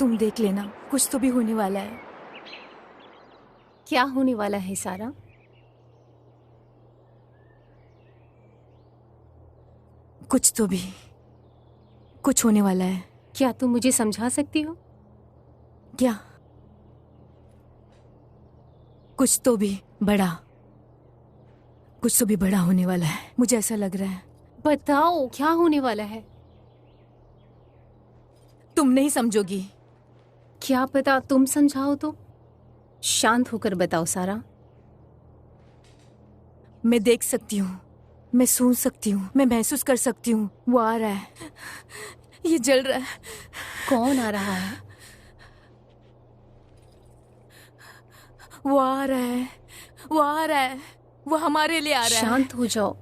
तुम देख लेना, कुछ तो भी होने वाला है। क्या होने वाला है सारा? कुछ तो भी, कुछ होने वाला है। क्या तुम मुझे समझा सकती हो? क्या? कुछ तो भी बड़ा, कुछ तो भी बड़ा होने वाला है, मुझे ऐसा लग रहा है। बताओ क्या होने वाला है? तुम नहीं समझोगी। क्या पता तुम समझाओ तो। शांत होकर बताओ सारा। मैं देख सकती हूँ, मैं सुन सकती हूँ, मैं महसूस कर सकती हूँ। वो आ रहा है, ये जल रहा है। कौन आ रहा है? वो आ रहा है, वो आ रहा है, वो हमारे लिए आ रहा है। शांत हो जाओ,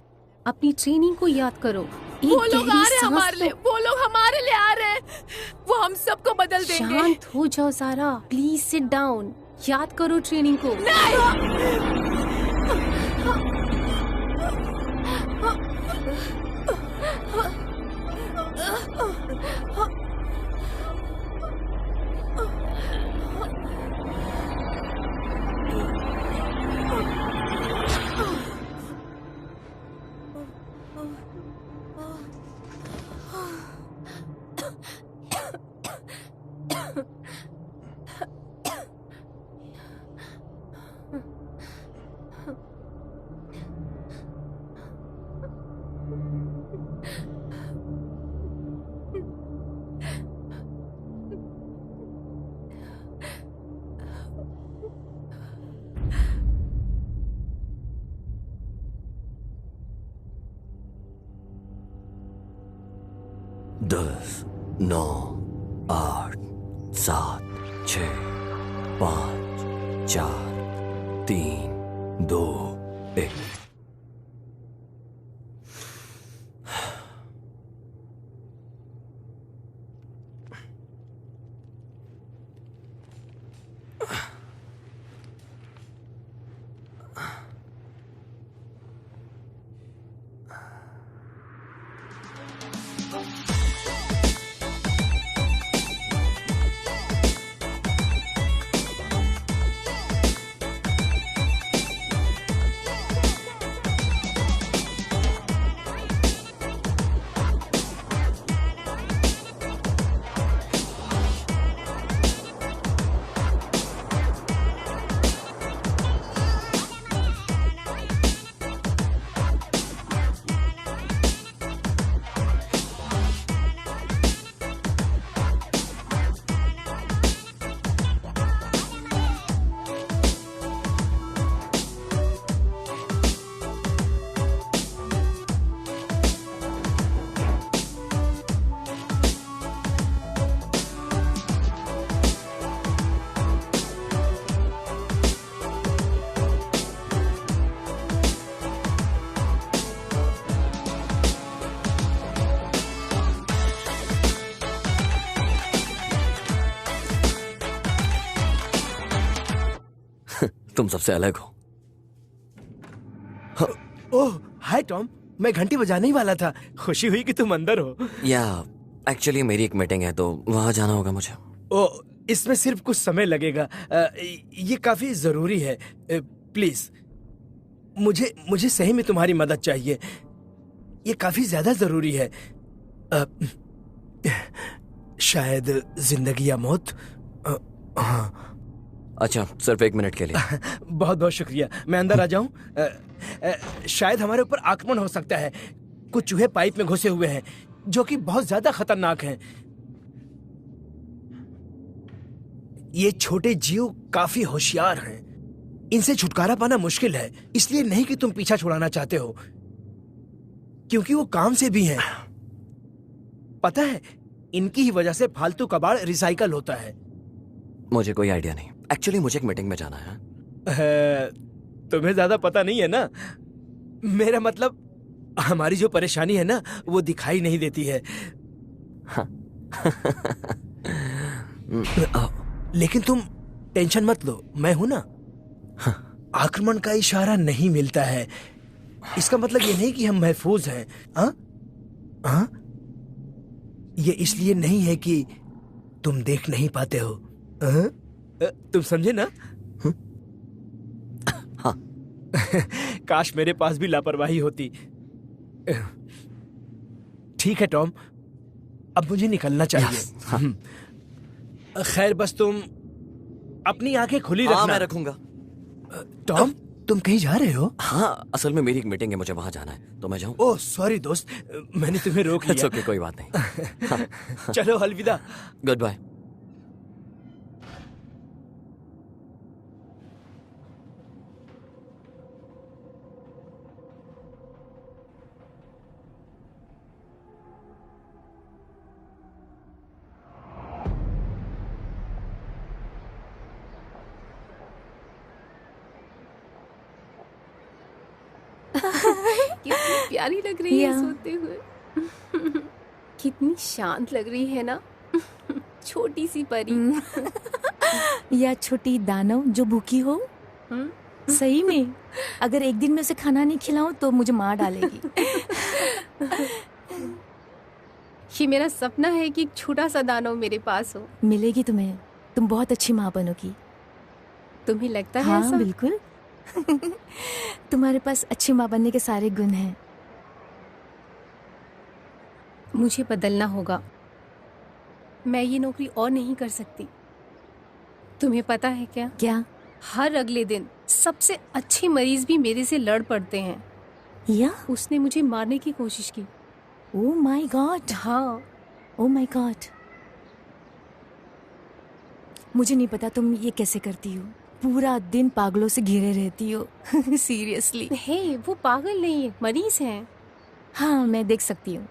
अपनी ट्रेनिंग को याद करो। वो लोग आ रहे हैं हमारे लिए, वो लोग हमारे लिए आ रहे हैं। वो हम सबको बदल देंगे। शांत हो जाओ सारा, प्लीज सिट डाउन। याद करो ट्रेनिंग को। दस, 9, 8, 7, 6, 5, 4, 3, 2, 1। तुम सबसे अलग हो। ओह हाय टॉम, मैं घंटी बजाने ही वाला था। खुशी हुई कि तुम अंदर हो। या एक्चुअली मेरी एक मीटिंग है तो वहां जाना होगा मुझे। ओह, इसमें सिर्फ कुछ समय लगेगा। ये काफी जरूरी है। प्लीज, मुझे सही में तुम्हारी मदद चाहिए। ये काफी ज्यादा जरूरी है। शायद जिंदगी या मौत। हाँ। अच्छा, सिर्फ 1 मिनट के लिए। बहुत बहुत शुक्रिया। मैं अंदर आ जाऊं? शायद हमारे ऊपर आक्रमण हो सकता है। कुछ चूहे पाइप में घुसे हुए हैं जो कि बहुत ज्यादा खतरनाक हैं। ये छोटे जीव काफी होशियार हैं। इनसे छुटकारा पाना मुश्किल है। इसलिए नहीं कि तुम पीछा छुड़ाना चाहते हो, क्योंकि वो काम से भी हैं। पता है, इनकी ही वजह से फालतू कबाड़ रिसाइकल होता है। मुझे कोई आइडिया नहीं। एक्चुअली मुझे एक मीटिंग में जाना है। तुम्हें ज्यादा पता नहीं है ना। मेरा मतलब, हमारी जो परेशानी है ना, वो दिखाई नहीं देती है। लेकिन तुम टेंशन मत लो, मैं हूं ना। आक्रमण का इशारा नहीं मिलता है, इसका मतलब ये नहीं कि हम महफूज हैं। हाँ, ये इसलिए नहीं है कि तुम देख नहीं पाते हो। हाँ? तुम समझे ना? हाँ। काश मेरे पास भी लापरवाही होती। ठीक है टॉम, अब मुझे निकलना चाहिए। खैर, बस तुम अपनी आंखें खुली रखना। हाँ, मैं रखूंगा। टॉम, तुम कहीं जा रहे हो? हाँ, असल में मेरी एक मीटिंग है, मुझे वहां जाना है, तो मैं जाऊं? ओह सॉरी दोस्त, मैंने तुम्हें रोक लिया। ओके, कोई बात नहीं। चलो अलविदा। Good bye. कितनी प्यारी लग रही है या। सोते हुए। कितनी शांत लग रही है ना। छोटी सी परी। या छोटी दानव जो भूखी हो। सही में, अगर एक दिन में उसे खाना नहीं खिलाऊं तो मुझे मार डालेगी। ये मेरा सपना है कि एक छोटा सा दानव मेरे पास हो। मिलेगी तुम्हें, तुम बहुत अच्छी माँ बनोगी। तुम्हें लगता है हाँ ऐसा? बिल्कुल। तुम्हारे पास अच्छी माँ बनने के सारे गुण हैं। मुझे बदलना होगा। मैं ये नौकरी और नहीं कर सकती। तुम्हें पता है क्या, क्या? हर अगले दिन सबसे अच्छे मरीज भी मेरे से लड़ पड़ते हैं। या? उसने मुझे मारने की कोशिश की। Oh my God. हाँ, ओह माय गॉड। मुझे नहीं पता तुम ये कैसे करती हो। पूरा दिन पागलों से घिरे रहती हो। सीरियसली। हे, वो पागल नहीं है, मरीज हैं। हाँ, मैं देख सकती हूँ।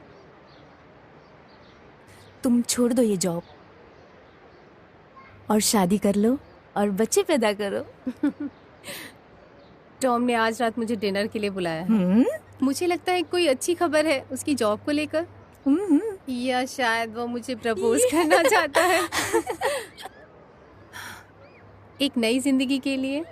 तुम छोड़ दो ये जॉब और शादी कर लो और बच्चे पैदा करो। टॉम ने आज रात मुझे डिनर के लिए बुलाया है। मुझे लगता है कोई अच्छी खबर है उसकी जॉब को लेकर, या शायद वो मुझे प्रपोज करना चाहता है। एक नई जिंदगी के लिए।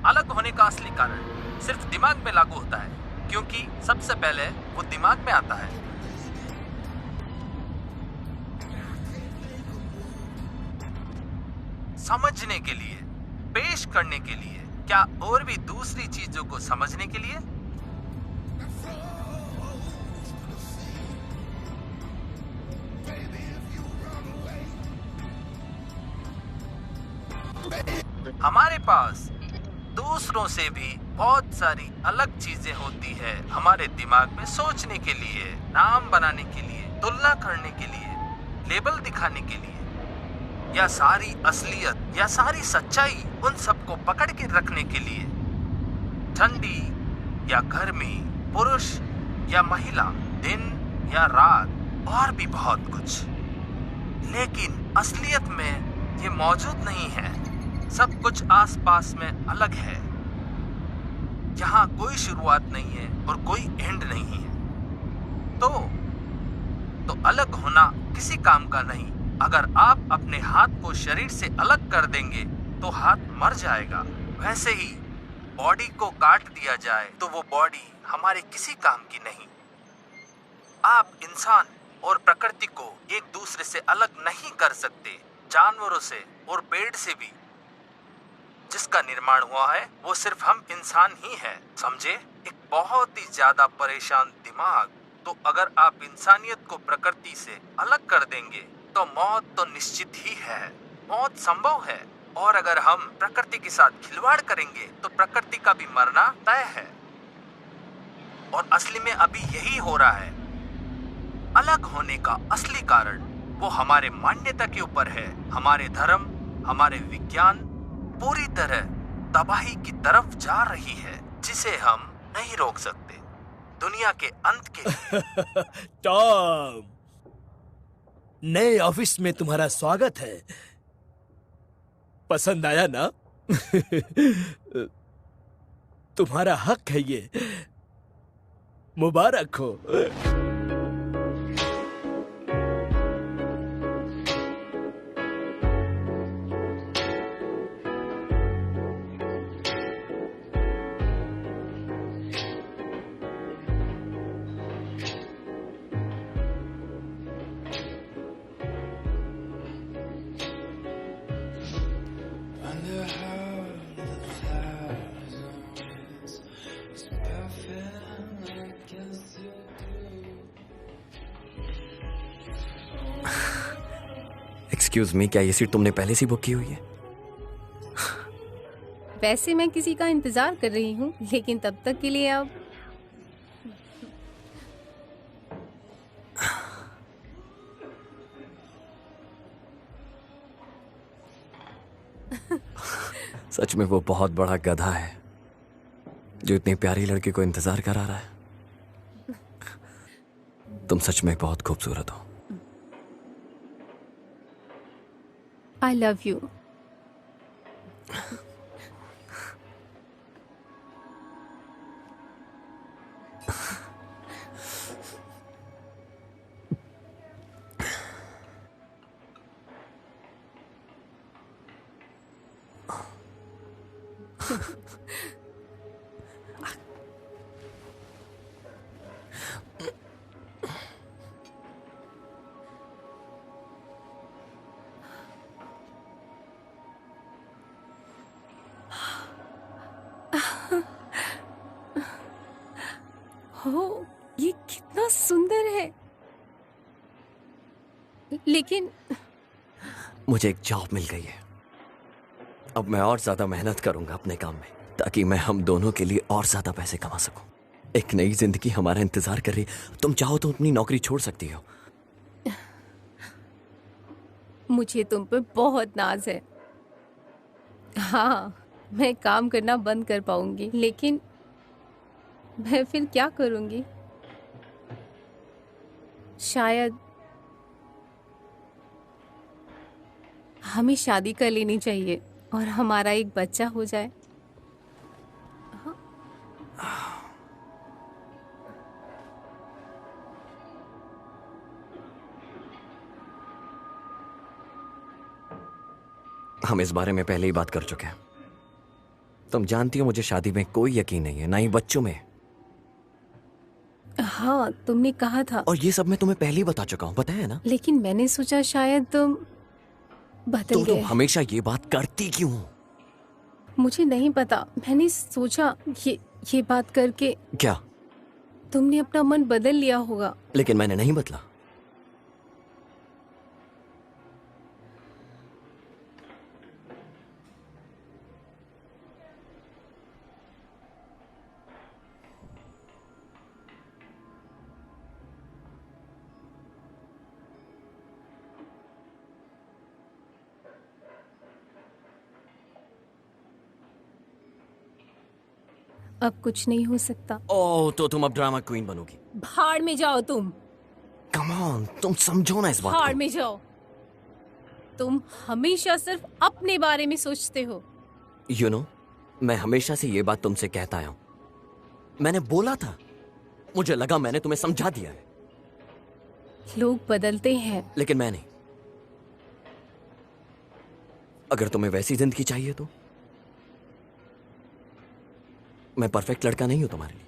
अलग होने का असली कारण सिर्फ दिमाग में लागू होता है, क्योंकि सबसे पहले वो दिमाग में आता है। समझने के लिए, पेश करने के लिए, क्या और भी दूसरी चीजों को समझने के लिए? हमारे पास दूसरों से भी बहुत सारी अलग चीजें होती है हमारे दिमाग में सोचने के लिए, नाम बनाने के लिए, तुलना करने के लिए, लेबल दिखाने के लिए, या सारी असलियत या सारी सच्चाई उन सबको पकड़ के रखने के लिए। ठंडी या गर्मी, पुरुष या महिला, दिन या रात, और भी बहुत कुछ। लेकिन असलियत में ये मौजूद नहीं है। सब कुछ आसपास में अलग है। यहाँ कोई शुरुआत नहीं है और कोई एंड नहीं है। तो अलग होना किसी काम का नहीं। अगर आप अपने हाथ को शरीर से अलग कर देंगे तो हाथ मर जाएगा। वैसे ही बॉडी को काट दिया जाए तो वो बॉडी हमारे किसी काम की नहीं। आप इंसान और प्रकृति को एक दूसरे से अलग नहीं कर सकते। जानवरों से और पेड़ से भी जिसका निर्माण हुआ है वो सिर्फ हम इंसान ही हैं, समझे? एक बहुत ही ज्यादा परेशान दिमाग। तो अगर आप इंसानियत को प्रकृति से अलग कर देंगे तो मौत तो निश्चित ही है। मौत संभव है, और अगर हम प्रकृति के साथ खिलवाड़ करेंगे तो प्रकृति का भी मरना तय है। और असली में अभी यही हो रहा है। अलग होने का असली कारण वो हमारे मान्यता के ऊपर है। हमारे धर्म, हमारे विज्ञान पूरी तरह तबाही की तरफ जा रही है, जिसे हम नहीं रोक सकते। दुनिया के अंत के टॉम, नए ऑफिस में तुम्हारा स्वागत है। पसंद आया ना? तुम्हारा हक है ये। मुबारक हो। एक्सक्यूज मी, क्या ये सीट तुमने पहले से बुक की हुई है? वैसे मैं किसी का इंतजार कर रही हूँ, लेकिन तब तक के लिए आप सच में वो बहुत बड़ा गधा है जो इतनी प्यारी लड़की को इंतजार करा रहा है। तुम सच में बहुत खूबसूरत हो। I love you. हो, ये कितना सुंदर है। लेकिन मुझे एक जॉब मिल गई है। अब मैं और ज्यादा मेहनत करूंगा अपने काम में, ताकि मैं हम दोनों के लिए और ज्यादा पैसे कमा सकूं। एक नई जिंदगी हमारा इंतजार कर रही है। तुम चाहो तो अपनी नौकरी छोड़ सकती हो। मुझे तुम पर बहुत नाज है। हाँ, मैं काम करना बंद कर पाऊंगी, लेकिन मैं फिर क्या करूंगी? शायद हमें शादी कर लेनी चाहिए और हमारा एक बच्चा हो जाए। हम इस बारे में पहले ही बात कर चुके हैं। तुम जानती हो मुझे शादी में कोई यकीन नहीं है, ना ही बच्चों में। हाँ, तुमने कहा था। और ये सब मैं तुम्हें पहले ही बता चुका हूँ, बताया ना। लेकिन मैंने सोचा शायद तुम बदल तुम गए। हमेशा ये बात करती क्यों? मुझे नहीं पता, मैंने सोचा ये बात करके क्या? तुमने अपना मन बदल लिया होगा। लेकिन मैंने नहीं बदला। अब कुछ नहीं हो सकता। ओह, तो तुम अब ड्रामा क्वीन बनोगी? भाड़ में जाओ तुम। कम ऑन, तुम समझो ना इस बात भाड़ को। में जाओ। तुम हमेशा सिर्फ अपने बारे में सोचते हो। You know, मैं हमेशा से ये बात तुमसे कहता आया हूं। मैंने बोला था, मुझे लगा मैंने तुम्हें समझा दिया है। लोग बदलते हैं। लेकिन मैं नहीं। अगर तुम्हें वैसी जिंदगी चाहिए तो मैं परफेक्ट लड़का नहीं हूं तुम्हारे लिए।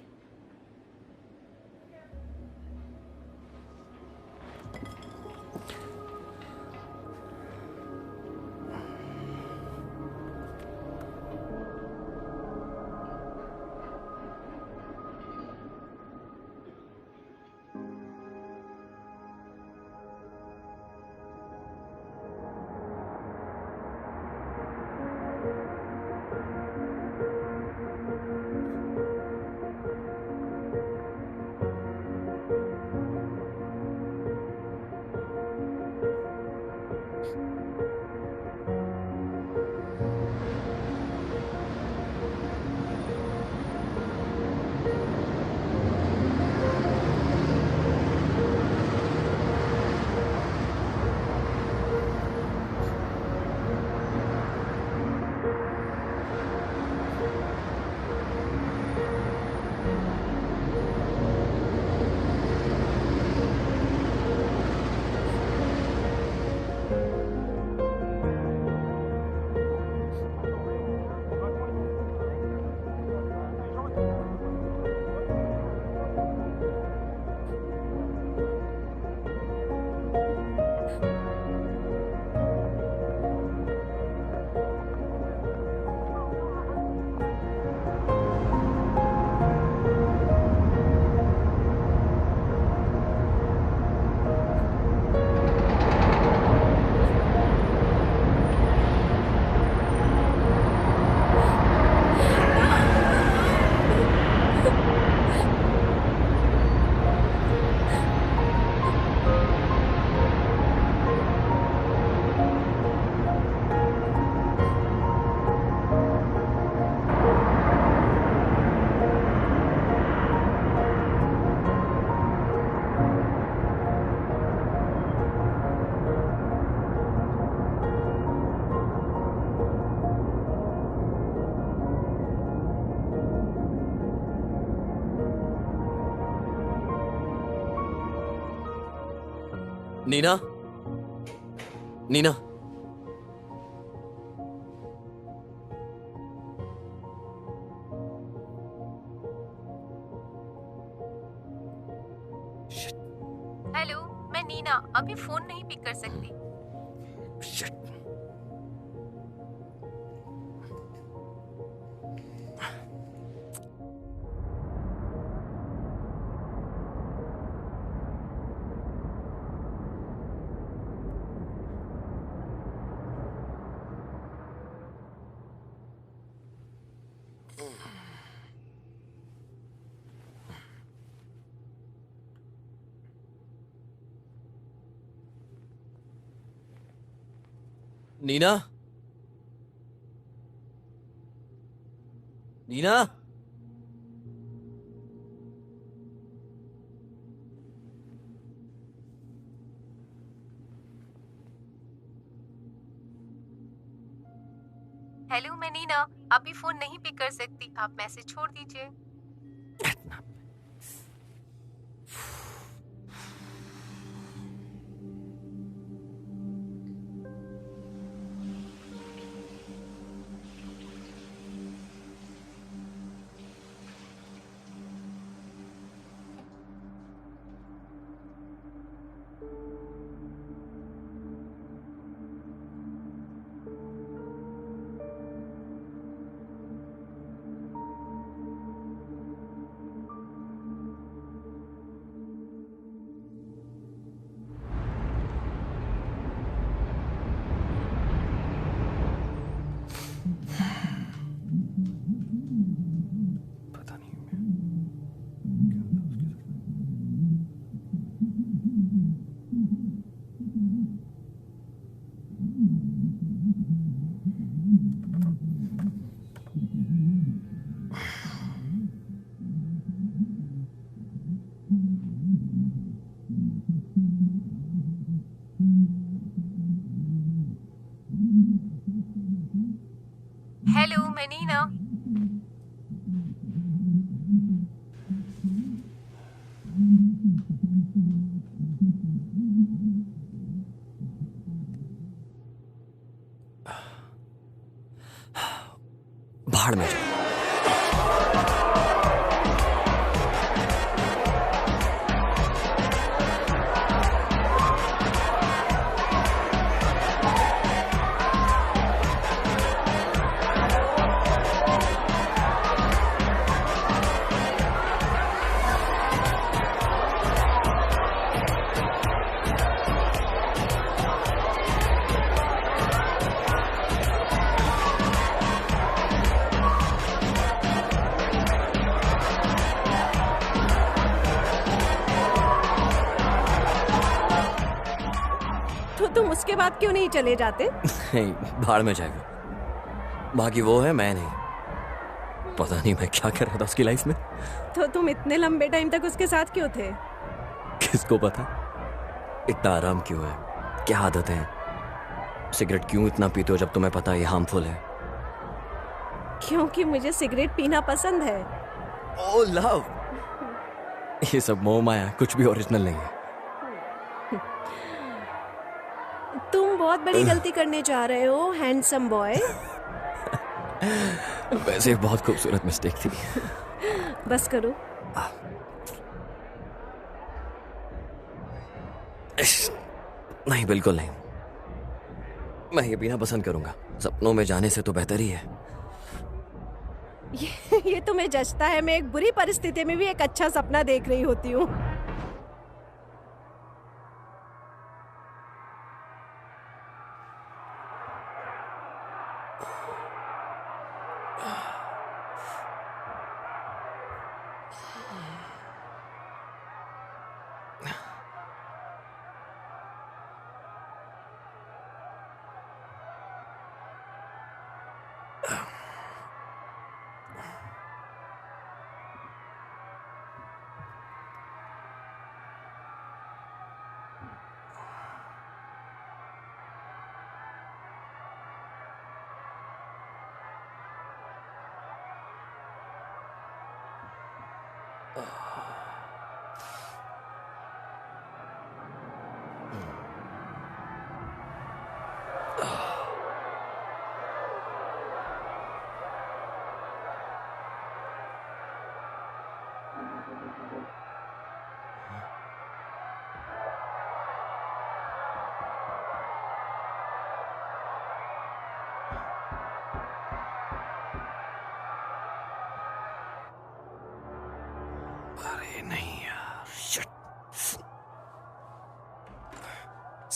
नीना, नीना, हेलो, मैं नीना। अभी फोन नहीं पिक कर सकती। शिट। नीना, नीना, हेलो, मैं नीना। अभी फोन नहीं पिक कर सकती, आप मैसेज छोड़ दीजिए। पता नहीं हेलो, मैं नीना। भाड़ में जाओ। तो तुम उसके बाद क्यों नहीं चले जाते? नहीं, भाड़ में जाएगा। बाकी वो है, मैं नहीं। पता नहीं मैं क्या कर रहा था उसकी लाइफ में। तो तुम इतने लंबे टाइम तक उसके साथ क्यों थे? किसको पता इतना आराम क्यों है, क्या आदतें हैं, सिगरेट क्यों इतना पीते हो जब तुम्हें पता है ये हार्मफुल है। क्योंकि मुझे सिगरेट पीना पसंद है। ओ लव, ये सब मोह माया, कुछ भी ओरिजिनल नहीं है। तुम बहुत बड़ी गलती करने जा रहे हो, हैंडसम बॉय। वैसे बहुत खूबसूरत मिस्टेक थी। बस करो। नहीं, बिल्कुल नहीं। मैं ये पीना पसंद करूंगा। सपनों में जाने से तो बेहतर ही है। ये तुम्हें जचता है। मैं एक बुरी परिस्थिति में भी एक अच्छा सपना देख रही होती हूँ।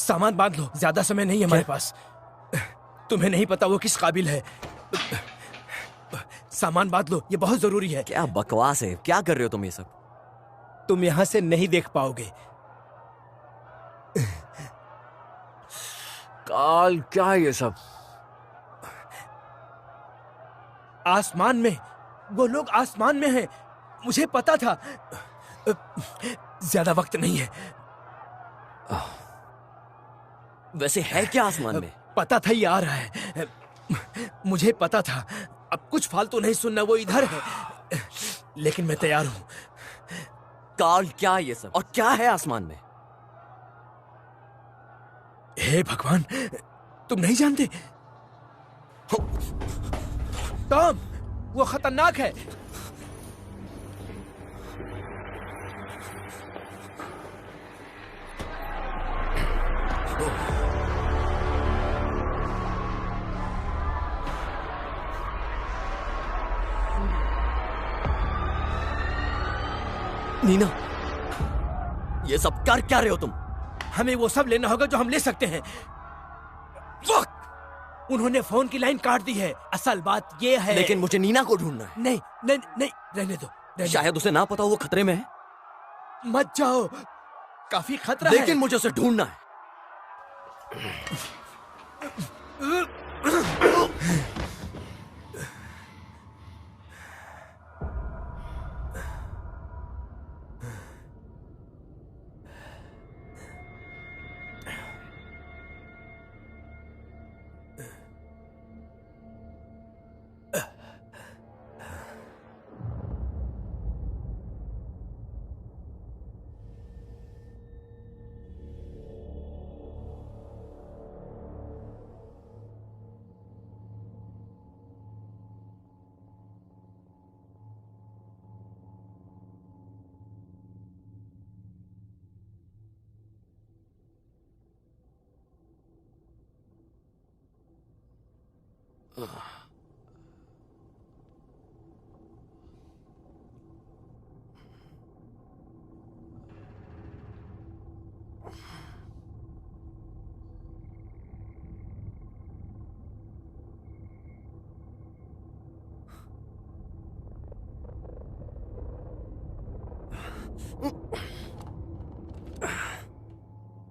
सामान बांध लो, ज्यादा समय नहीं है हमारे पास। तुम्हें नहीं पता वो किस काबिल है। सामान बांध लो, ये बहुत जरूरी है। क्या बकवास है, क्या कर रहे हो तुम ये सब? तुम यहां से नहीं देख पाओगे। काल, क्या है ये सब? आसमान में, वो लोग आसमान में हैं। मुझे पता था। ज्यादा वक्त नहीं है। वैसे है क्या आसमान में? पता था ये आ रहा है। मुझे पता था। अब कुछ फालतू नहीं सुनना, वो इधर है। लेकिन मैं तैयार हूं। काल, क्या है ये सब और क्या है आसमान में? हे भगवान, तुम नहीं जानते? टॉम, वो खतरनाक है। नीना, ये सब कर क्या रहे हो तुम? हमें वो सब लेना होगा जो हम ले सकते हैं। वक्त! उन्होंने फोन की लाइन काट दी है। असल बात ये है। लेकिन मुझे नीना को ढूंढना है। नहीं नहीं नहीं, रहने दो, रहने शायद उसे ना पता हो वो खतरे में है। दो। मत जाओ, काफी खतरा लेकिन है। मुझे उसे ढूंढना है।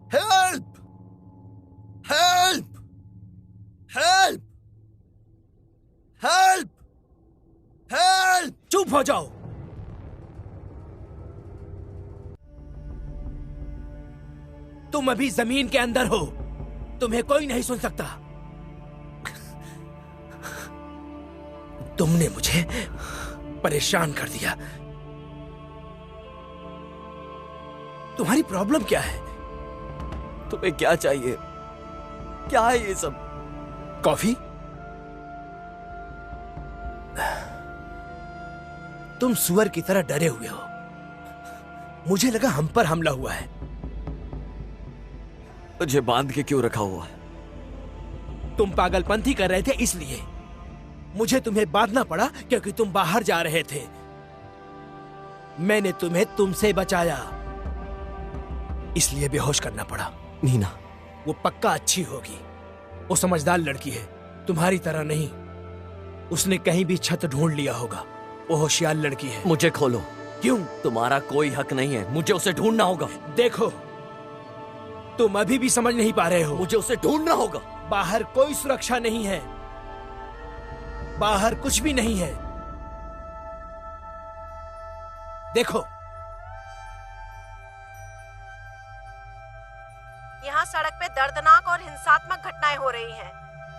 Help! Help! Help! Help! Help! चुप हो जाओ। तुम अभी जमीन के अंदर हो। तुम्हें कोई नहीं सुन सकता। तुमने मुझे परेशान कर दिया। तुम्हारी प्रॉब्लम क्या है? तुम्हें क्या चाहिए? क्या है ये सब? कॉफी? तुम सुअर की तरह डरे हुए हो। मुझे लगा हम पर हमला हुआ है। मुझे बांध के क्यों रखा हुआ है? तुम पागलपंथी कर रहे थे इसलिए। मुझे तुम्हें बांधना पड़ा क्योंकि तुम बाहर जा रहे थे। मैंने तुम्हें तुमसे बचाया, इसलिए बेहोश करना पड़ा। नीना, वो पक्का अच्छी होगी। वो समझदार लड़की है, तुम्हारी तरह नहीं। उसने कहीं भी छत ढूंढ लिया होगा। वो होशियार लड़की है। मुझे खोलो। क्यों? तुम्हारा कोई हक नहीं है। मुझे उसे ढूंढना होगा। देखो, तुम अभी भी समझ नहीं पा रहे हो। मुझे उसे ढूंढना होगा। बाहर कोई सुरक्षा नहीं है। बाहर कुछ भी नहीं है। देखो, यहाँ सड़क पे दर्दनाक और हिंसात्मक घटनाएं हो रही हैं।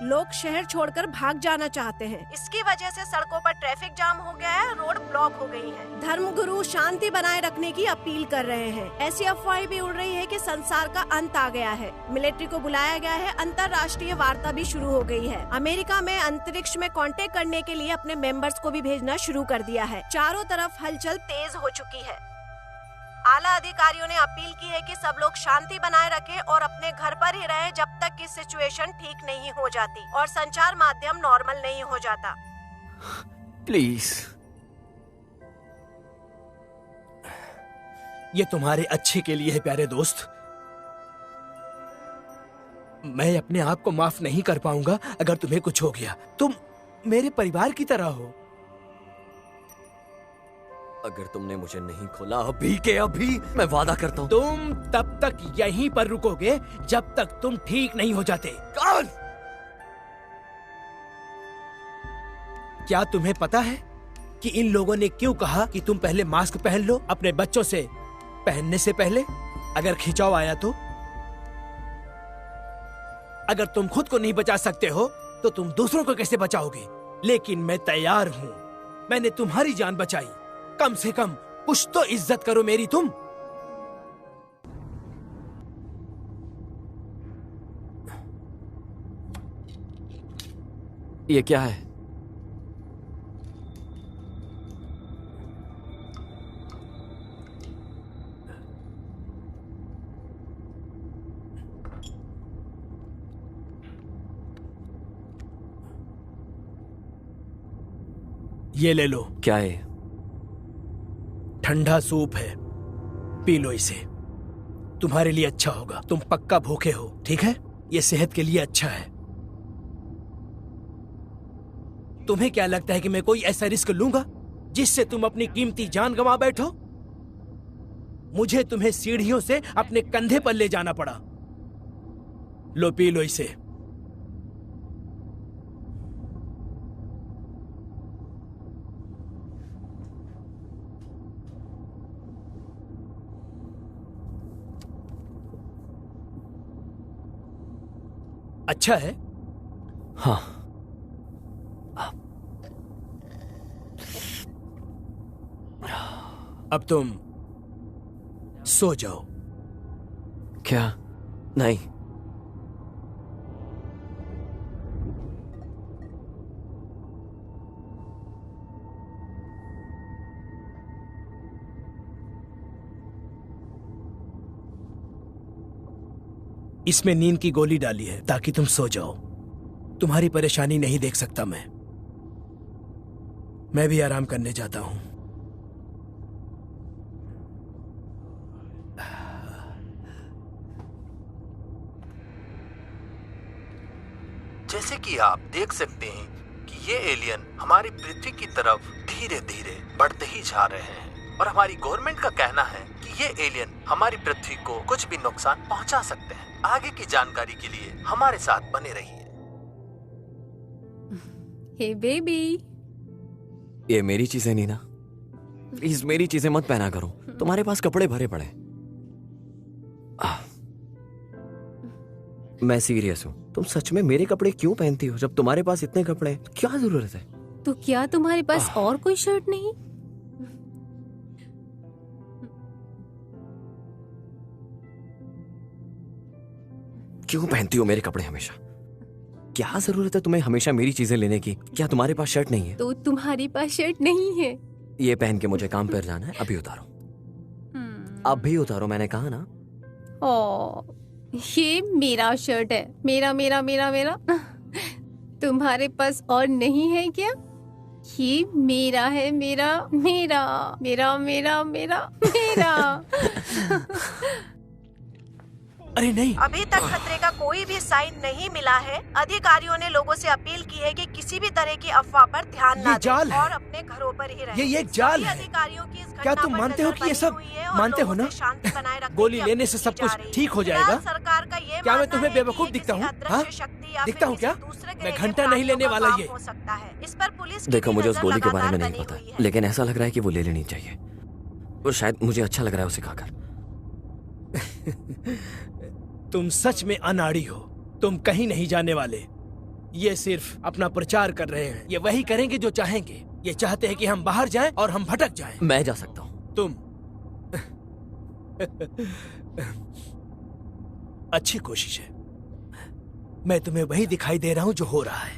लोग शहर छोड़कर भाग जाना चाहते हैं। इसकी वजह से सड़कों पर ट्रैफिक जाम हो गया है, रोड ब्लॉक हो गई हैं। धर्मगुरु शांति बनाए रखने की अपील कर रहे हैं। ऐसी अफवाहें भी उड़ रही है कि संसार का अंत आ गया है। मिलिट्री को बुलाया गया है। अंतर्राष्ट्रीय वार्ता भी शुरू हो गई है। अमेरिका में अंतरिक्ष में कांटेक्ट करने के लिए अपने मेंबर्स को भी भेजना शुरू कर दिया है। चारों तरफ हलचल तेज हो चुकी है। आला अधिकारियों ने अपील की है कि सब लोग शांति बनाए रखें और अपने घर पर ही रहें जब तक कि सिचुएशन ठीक नहीं हो जाती और संचार माध्यम नॉर्मल नहीं हो जाता। प्लीज। ये तुम्हारे अच्छे के लिए है प्यारे दोस्त। मैं अपने आप को माफ नहीं कर पाऊंगा अगर तुम्हें कुछ हो गया। तुम मेरे परिवार की तरह हो। अगर तुमने मुझे नहीं खोला अभी के अभी, मैं वादा करता हूँ तुम तब तक यहीं पर रुकोगे जब तक तुम ठीक नहीं हो जाते। कौन? क्या तुम्हें पता है कि इन लोगों ने क्यों कहा कि तुम पहले मास्क पहन लो अपने बच्चों से पहनने से पहले? अगर खिंचाव आया तो? अगर तुम खुद को नहीं बचा सकते हो तो तुम दूसरों को कैसे बचाओगे? लेकिन मैं तैयार हूं। मैंने तुम्हारी जान बचाई, कम से कम कुछ तो इज्जत करो मेरी तुम। ये क्या है? ये ले लो। क्या है? ठंडा सूप है, पी लो इसे। तुम्हारे लिए अच्छा होगा। तुम पक्का भूखे हो, ठीक है? ये सेहत के लिए अच्छा है। तुम्हें क्या लगता है कि मैं कोई ऐसा रिस्क लूंगा जिससे तुम अपनी कीमती जान गंवा बैठो? मुझे तुम्हें सीढ़ियों से अपने कंधे पर ले जाना पड़ा। लो, पी लो इसे। अच्छा है? हाँ। अब तुम सो जाओ। क्या? नहीं। इसमें नींद की गोली डाली है ताकि तुम सो जाओ। तुम्हारी परेशानी नहीं देख सकता मैं भी आराम करने जाता हूं। जैसे कि आप देख सकते हैं कि ये एलियन हमारी पृथ्वी की तरफ धीरे धीरे बढ़ते ही जा रहे हैं और हमारी गवर्नमेंट का कहना है कि ये एलियन हमारी पृथ्वी को कुछ भी नुकसान पहुंचा सकते हैं। आगे की जानकारी के लिए हमारे साथ बने रहिए। हे बेबी, ये मेरी चीजें नहीं ना, प्लीज मेरी चीजें मत पहना करो। तुम्हारे पास कपड़े भरे पड़े। मैं सीरियस हूँ। तुम सच में मेरे कपड़े क्यों पहनती हो जब तुम्हारे पास इतने कपड़े हैं? क्या जरूरत है? तो क्या तुम्हारे पास और कोई शर्ट नहीं? क्यों पहनती हो मेरे कपड़े हमेशा? क्या जरूरत है तुम्हें हमेशा मेरी चीजें लेने की? क्या तुम्हारे पास शर्ट नहीं है? तो तुम्हारे पास शर्ट नहीं है? ये पहन के मुझे काम पर जाना है। अभी उतारो, अभी उतारो, मैंने कहा ना। ओ, ये मेरा शर्ट है। मेरा मेरा मेरा मेरा। तुम्हारे पास और नहीं है क्या? ये मेरा है। मेरा मेरा मेरा मेरा मेरा मेरा। अरे नहीं, अभी तक खतरे का कोई भी साइन नहीं मिला है। अधिकारियों ने लोगों से अपील की है कि किसी भी तरह की अफवाह पर ध्यान ना दें और अपने घरों पर ही रहें। ये एक जाल है। अधिकारियों की इस घटना क्या तुम पर मानते हो नजर कि ये सब बनी हुई है और मानते हो लोगों ना? से शांति बनाए रखने गोली की लेने अपील से सब की जा कुछ रही है। ठीक हो फिलहाल जाएगा? सरकार का ये क्या मैं मानना तुम्हें है कि बेवकूफ ये दिखता किसी हूँ? अदृश्य हाँ? शक्ति या दिखता फिर हूँ क्या? किसी दूसरे मैं ग्रह के घंटा नहीं लेने प्राणियों का वाला काम ये। हो सकता है। इस पर पुलिस की देखो, भी मुझे उस नजर गोली के बारे में लगातार नहीं बनी हुई पता, है। लेकिन ऐसा लग रहा है कि वो ले लेनी चाहिए। और शायद मुझे अच्छा लग रहा है उसे खाकर। तुम सच में अनाड़ी हो। तुम कहीं नहीं जाने वाले। ये सिर्फ अपना प्रचार कर रहे हैं। ये वही करेंगे जो चाहेंगे। ये चाहते हैं कि हम बाहर जाएं और हम भटक जाएं। मैं जा सकता हूँ। तुम अच्छी कोशिश है। मैं तुम्हें वही दिखाई दे रहा हूं जो हो रहा है।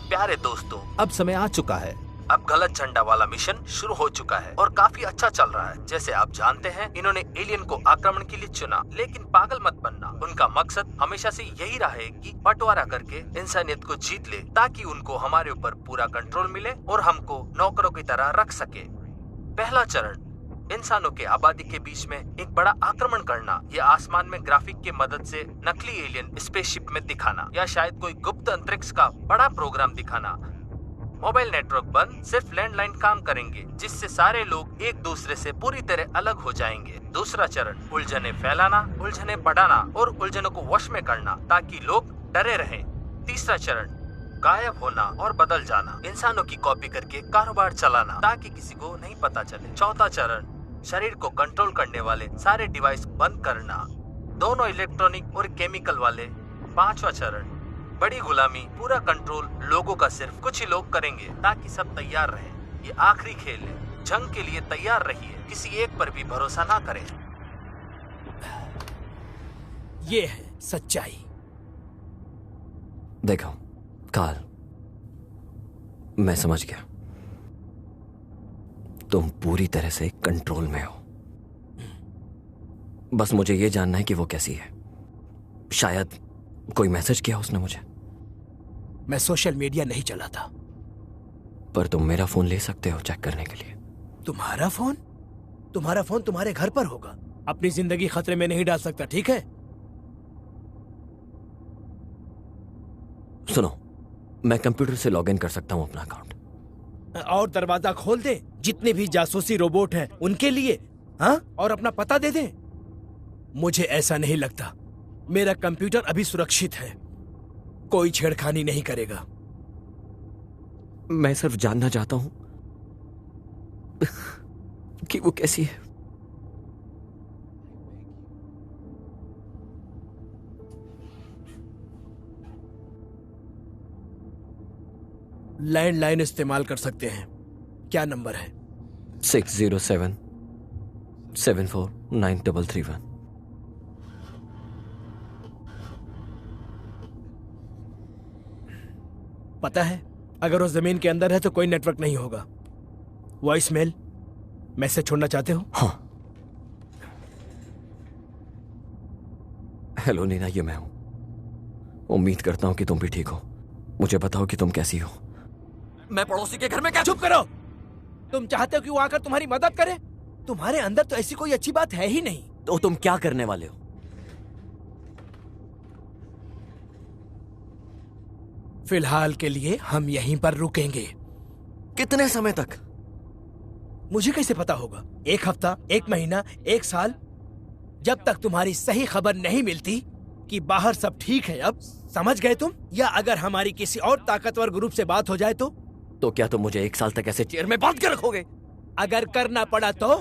प्यारे दोस्तों, अब समय आ चुका है। अब गलत झंडा वाला मिशन शुरू हो चुका है और काफी अच्छा चल रहा है। जैसे आप जानते हैं, इन्होंने एलियन को आक्रमण के लिए चुना, लेकिन पागल मत बनना। उनका मकसद हमेशा से यही रहा है कि बंटवारा करके इंसानियत को जीत ले, ताकि उनको हमारे ऊपर पूरा कंट्रोल मिले और हमको नौकरों की तरह रख सके। पहला चरण, इंसानों के आबादी के बीच में एक बड़ा आक्रमण करना, या आसमान में ग्राफिक की मदद से नकली एलियन स्पेसशिप में दिखाना, या शायद कोई गुप्त अंतरिक्ष का बड़ा प्रोग्राम दिखाना। मोबाइल नेटवर्क बंद, सिर्फ लैंडलाइन काम करेंगे, जिससे सारे लोग एक दूसरे से पूरी तरह अलग हो जाएंगे। दूसरा चरण, उलझने फैलाना, उलझने बढ़ाना और उलझनों को वश में करना ताकि लोग डरे रहें। तीसरा चरण, गायब होना और बदल जाना, इंसानों की कॉपी करके कारोबार चलाना ताकि किसी को नहीं पता चले। चौथा चरण, शरीर को कंट्रोल करने वाले सारे डिवाइस बंद करना, दोनों इलेक्ट्रॉनिक और केमिकल वाले। पांचवा चरण, बड़ी गुलामी, पूरा कंट्रोल लोगों का सिर्फ कुछ ही लोग करेंगे ताकि सब तैयार रहें। ये आखिरी खेल है, जंग के लिए तैयार रहिए, किसी एक पर भी भरोसा ना करें। ये है सच्चाई। देखो कार्ल, मैं समझ गया, तुम पूरी तरह से कंट्रोल में हो। बस मुझे ये जानना है कि वो कैसी है। शायद कोई मैसेज किया उसने मुझे। मैं सोशल मीडिया नहीं चलाता। पर तुम मेरा फोन ले सकते हो चेक करने के लिए। तुम्हारा फोन? तुम्हारा फोन तुम्हारे घर पर होगा। अपनी जिंदगी खतरे में नहीं डाल सकता, ठीक है? सुनो, मैं कंप्यूटर से लॉगिन कर सकता हूं अपना अकाउंट। और दरवाजा खोल दे जितने भी जासूसी रोबोट हैं उनके लिए, हाँ? और अपना पता दे दे। मुझे ऐसा नहीं लगता। मेरा कंप्यूटर अभी सुरक्षित है, कोई छेड़खानी नहीं करेगा। मैं सिर्फ जानना चाहता हूं कि वो कैसी है। लैंडलाइन इस्तेमाल कर सकते हैं। क्या नंबर है? 607-749331। पता है, अगर वो जमीन के अंदर है तो कोई नेटवर्क नहीं होगा। वॉइस मेल मैसेज छोड़ना चाहते हो? हाँ। हेलो नीना, ये मैं हूं। उम्मीद करता हूं कि तुम भी ठीक हो। मुझे बताओ कि तुम कैसी हो। मैं पड़ोसी के घर में क्या? चुप करो। तुम चाहते हो कि वो आकर तुम्हारी मदद करे? तुम्हारे अंदर तो ऐसी कोई अच्छी बात है ही नहीं। तो तुम क्या करने वाले हो? फिलहाल के लिए हम यहीं पर रुकेंगे। कितने समय तक? मुझे कैसे पता होगा? 1 हफ्ता, 1 महीना, 1 साल, जब तक तुम्हारी सही खबर नहीं मिलती कि बाहर सब ठीक है। अब समझ गए तुम? या अगर हमारी किसी और ताकतवर ग्रुप से बात हो जाए तो क्या तुम मुझे 1 साल तक ऐसे चेयर में बांध के रखोगे? अगर करना पड़ा तो?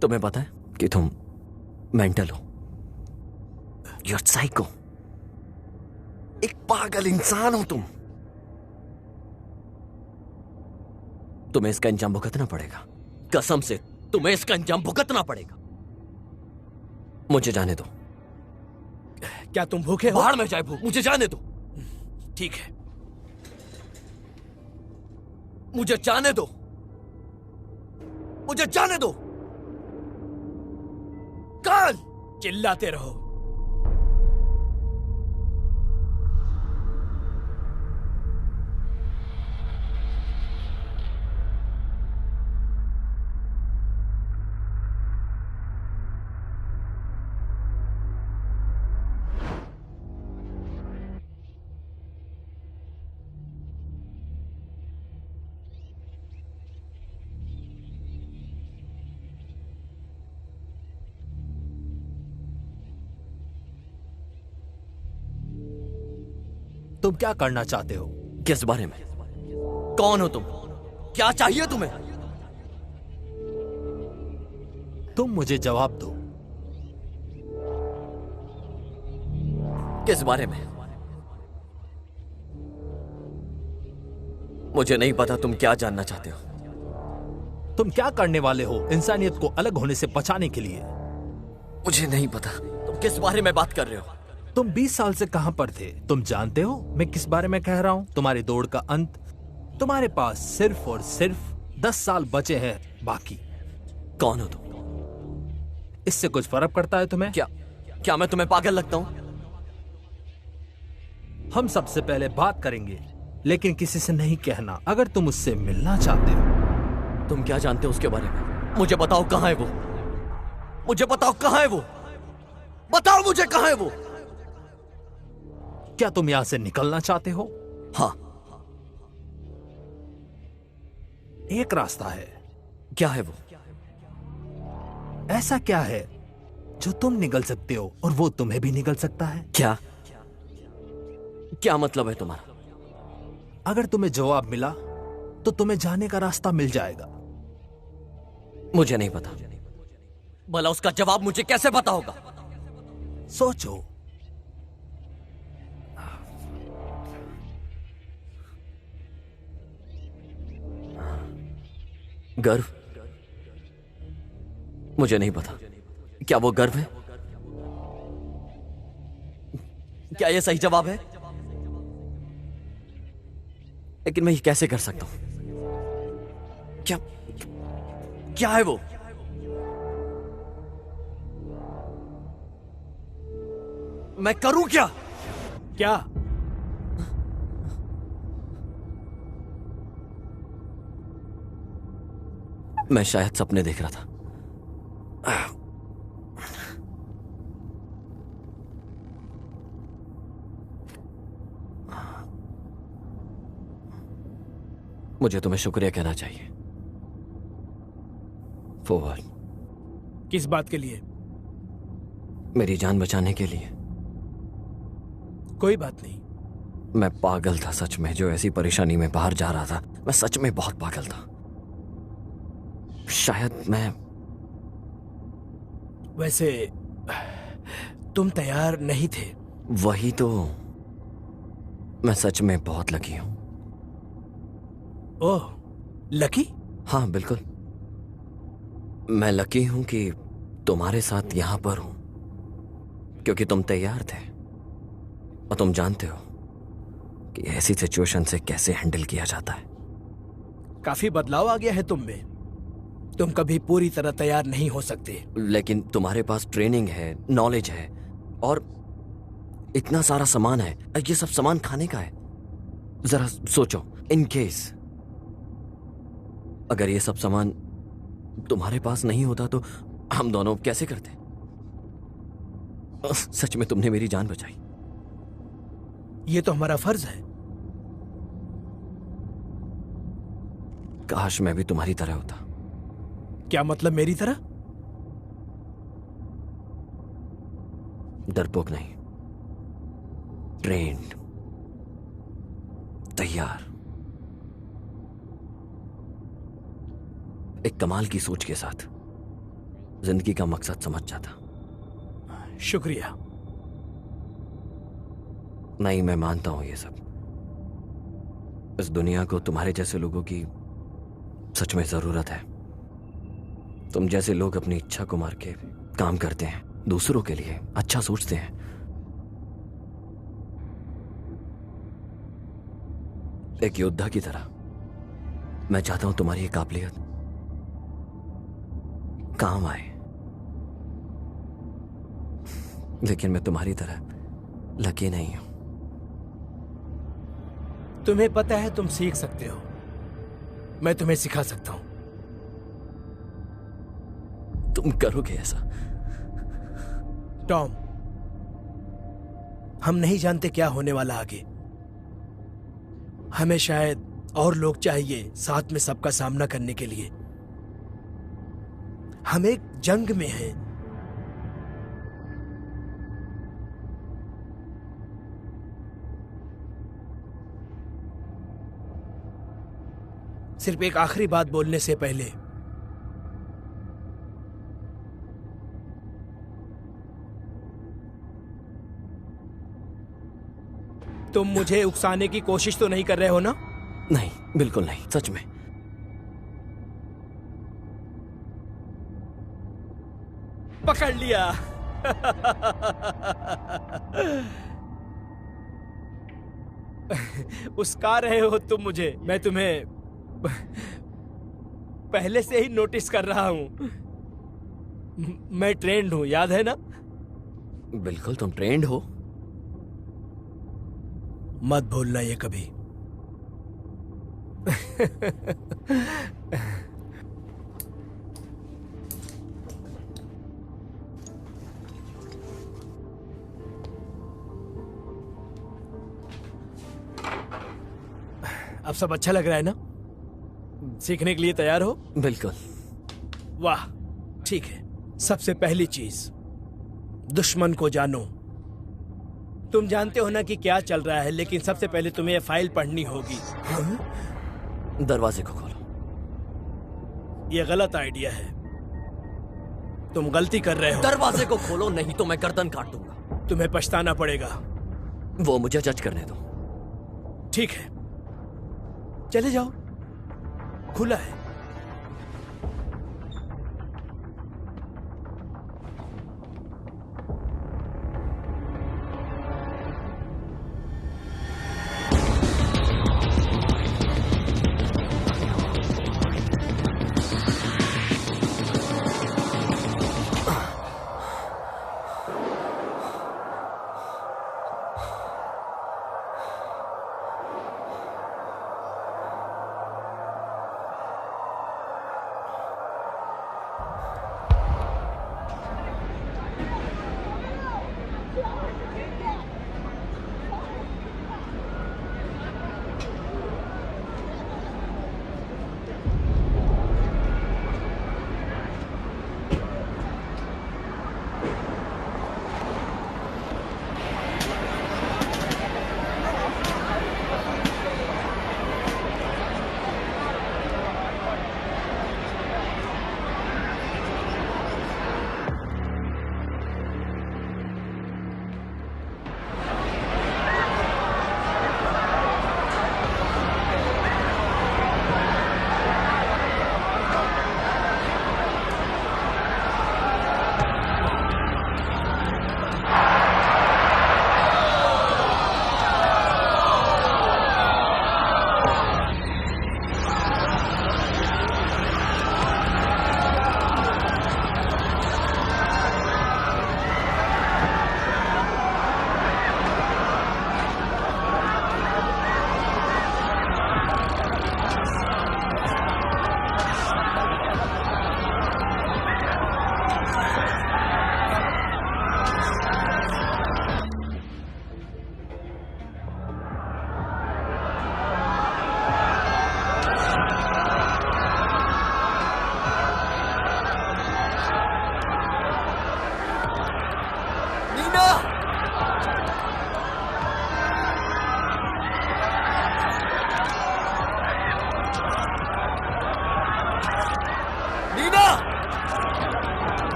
तुम्हें पता है कि तुम मेंटल हो। You're psycho। एक पागल इंसान हो तुम। तुम्हें इसका अंजाम भुगतना पड़ेगा। कसम से तुम्हें इसका अंजाम भुगतना पड़ेगा। मुझे जाने दो। क्या तुम भूखे हो? बाहर में जाए भूख, मुझे जाने दो। ठीक है, मुझे जाने दो। मुझे जाने दो। कार्ल, चिल्लाते रहो। तुम क्या करना चाहते हो? किस बारे में? कौन हो तुम? क्या चाहिए तुम्हें? तुम मुझे जवाब दो। किस बारे में? मुझे नहीं पता तुम क्या जानना चाहते हो। तुम क्या करने वाले हो इंसानियत को अलग होने से बचाने के लिए? मुझे नहीं पता तुम किस बारे में बात कर रहे हो। तुम 20 साल से कहां पर थे? तुम जानते हो मैं किस बारे में कह रहा हूं? तुम्हारी दौड़ का अंत। तुम्हारे पास सिर्फ और सिर्फ 10 साल बचे हैं बाकी। कौन हो तुम? इससे कुछ फर्क पड़ता है तुम्हें? क्या मैं तुम्हें पागल लगता हूं? हम सबसे पहले बात करेंगे लेकिन किसी से नहीं कहना। अगर तुम उससे मिलना चाहते हो। तुम क्या जानते हो उसके बारे में? मुझे बताओ कहाँ है वो, मुझे बताओ कहाँ है वो, बताओ मुझे कहाँ है वो। क्या तुम यहां से निकलना चाहते हो? हाँ। एक रास्ता है। क्या है वो? ऐसा क्या है जो तुम निकल सकते हो और वो तुम्हें भी निकल सकता है? क्या क्या मतलब है तुम्हारा? अगर तुम्हें जवाब मिला तो तुम्हें जाने का रास्ता मिल जाएगा। मुझे नहीं पता। भला उसका जवाब मुझे कैसे पता होगा? सोचो। गर्व? मुझे नहीं पता। क्या वो गर्व है? क्या ये सही जवाब है? लेकिन मैं ये कैसे कर सकता हूं? क्या क्या है वो? मैं करूं क्या? क्या? मैं शायद सपने देख रहा था। मुझे तुम्हें शुक्रिया कहना चाहिए फॉर किस बात के लिए? मेरी जान बचाने के लिए। कोई बात नहीं। मैं पागल था सच में, जो ऐसी परेशानी में बाहर जा रहा था। मैं सच में बहुत पागल था। शायद मैं। वैसे तुम तैयार नहीं थे। वही तो। मैं सच में बहुत लकी हूं। ओह, लकी? हाँ बिल्कुल। मैं लकी हूं कि तुम्हारे साथ यहां पर हूं, क्योंकि तुम तैयार थे और तुम जानते हो कि ऐसी सिचुएशन से कैसे हैंडल किया जाता है। काफी बदलाव आ गया है तुम में। तुम कभी पूरी तरह तैयार नहीं हो सकते। लेकिन तुम्हारे पास ट्रेनिंग है, नॉलेज है और इतना सारा सामान है। ये सब सामान खाने का है। जरा सोचो, इन केस अगर ये सब सामान तुम्हारे पास नहीं होता तो हम दोनों कैसे करते? सच में तुमने मेरी जान बचाई। ये तो हमारा फर्ज है। काश मैं भी तुम्हारी तरह होता। क्या मतलब मेरी तरह? डरपोक नहीं, ट्रेन्ड, तैयार, एक कमाल की सोच के साथ जिंदगी का मकसद समझ जाता। शुक्रिया। नहीं, मैं मानता हूं ये सब। इस दुनिया को तुम्हारे जैसे लोगों की सच में जरूरत है। तुम जैसे लोग अपनी इच्छा को मार के काम करते हैं, दूसरों के लिए अच्छा सोचते हैं। एक योद्धा की तरह मैं चाहता हूं तुम्हारी ये काबिलियत काम आए। लेकिन मैं तुम्हारी तरह लकी नहीं हूं। तुम्हें पता है तुम सीख सकते हो। मैं तुम्हें सिखा सकता हूं। तुम करोगे ऐसा? टॉम, हम नहीं जानते क्या होने वाला आगे। हमें शायद और लोग चाहिए साथ में सबका सामना करने के लिए। हम एक जंग में हैं। सिर्फ एक आखिरी बात बोलने से पहले, तुम मुझे उकसाने की कोशिश तो नहीं कर रहे हो ना? नहीं, बिल्कुल नहीं, सच में। पकड़ लिया। उस्का रहे हो तुम मुझे। मैं तुम्हें पहले से ही नोटिस कर रहा हूं। मैं ट्रेंड हूं, याद है ना? बिल्कुल, तुम ट्रेंड हो। मत भूलना ये कभी। अब सब अच्छा लग रहा है ना? सीखने के लिए तैयार हो? बिल्कुल। वाह, ठीक है। सबसे पहली चीज, दुश्मन को जानो। तुम जानते हो ना कि क्या चल रहा है, लेकिन सबसे पहले तुम्हें यह फाइल पढ़नी होगी। दरवाजे को खोलो। यह गलत आइडिया है, तुम गलती कर रहे हो। दरवाजे को खोलो, नहीं तो मैं गर्दन काट दूंगा। तुम्हें पछताना पड़ेगा। वो मुझे जज करने दो। ठीक है, चले जाओ, खुला है।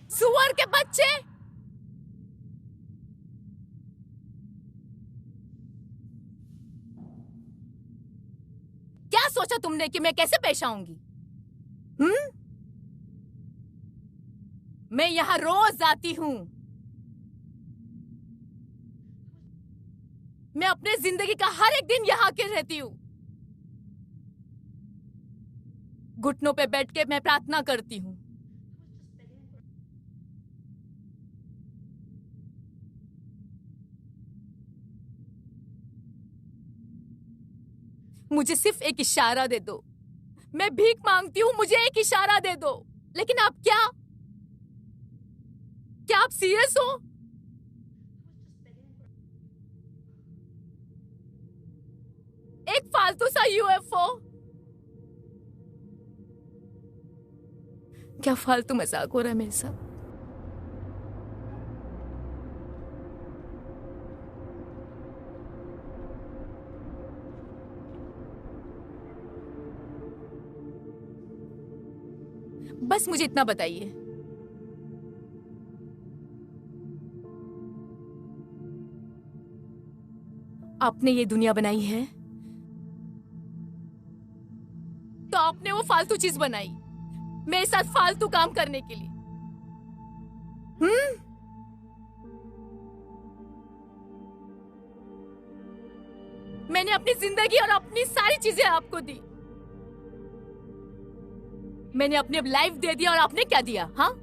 सुअर के बच्चे! क्या सोचा तुमने कि मैं कैसे पेश आऊंगी? मैं यहां रोज आती हूं। मैं अपने जिंदगी का हर एक दिन यहां आके रहती हूं। घुटनों पे बैठ के मैं प्रार्थना करती हूं। मुझे सिर्फ एक इशारा दे दो। मैं भीख मांगती हूं, मुझे एक इशारा दे दो। लेकिन आप क्या आप सीरियस हो? एक फालतू सा यूएफओ? क्या फालतू मजाक हो रहा है मेरे साथ? बस मुझे इतना बताइए। आपने ये दुनिया बनाई है तो आपने वो फालतू चीज बनाई मेरे साथ फालतू काम करने के लिए। मैंने अपनी जिंदगी और अपनी सारी चीजें आपको दी। मैंने अपनी लाइफ दे दिया और आपने क्या दिया? हाँ,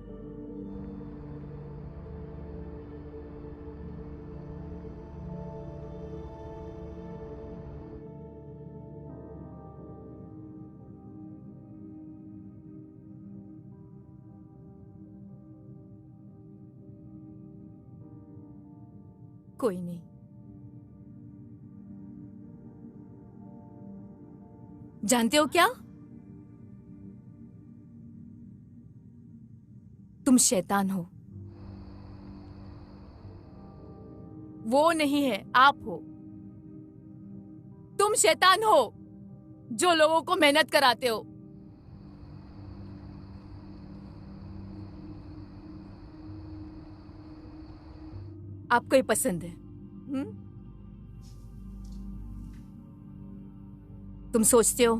कोई नहीं। जानते हो क्या? तुम शैतान हो। वो नहीं है, आप हो। तुम शैतान हो जो लोगों को मेहनत कराते हो। आपको ये पसंद है? तुम सोचते हो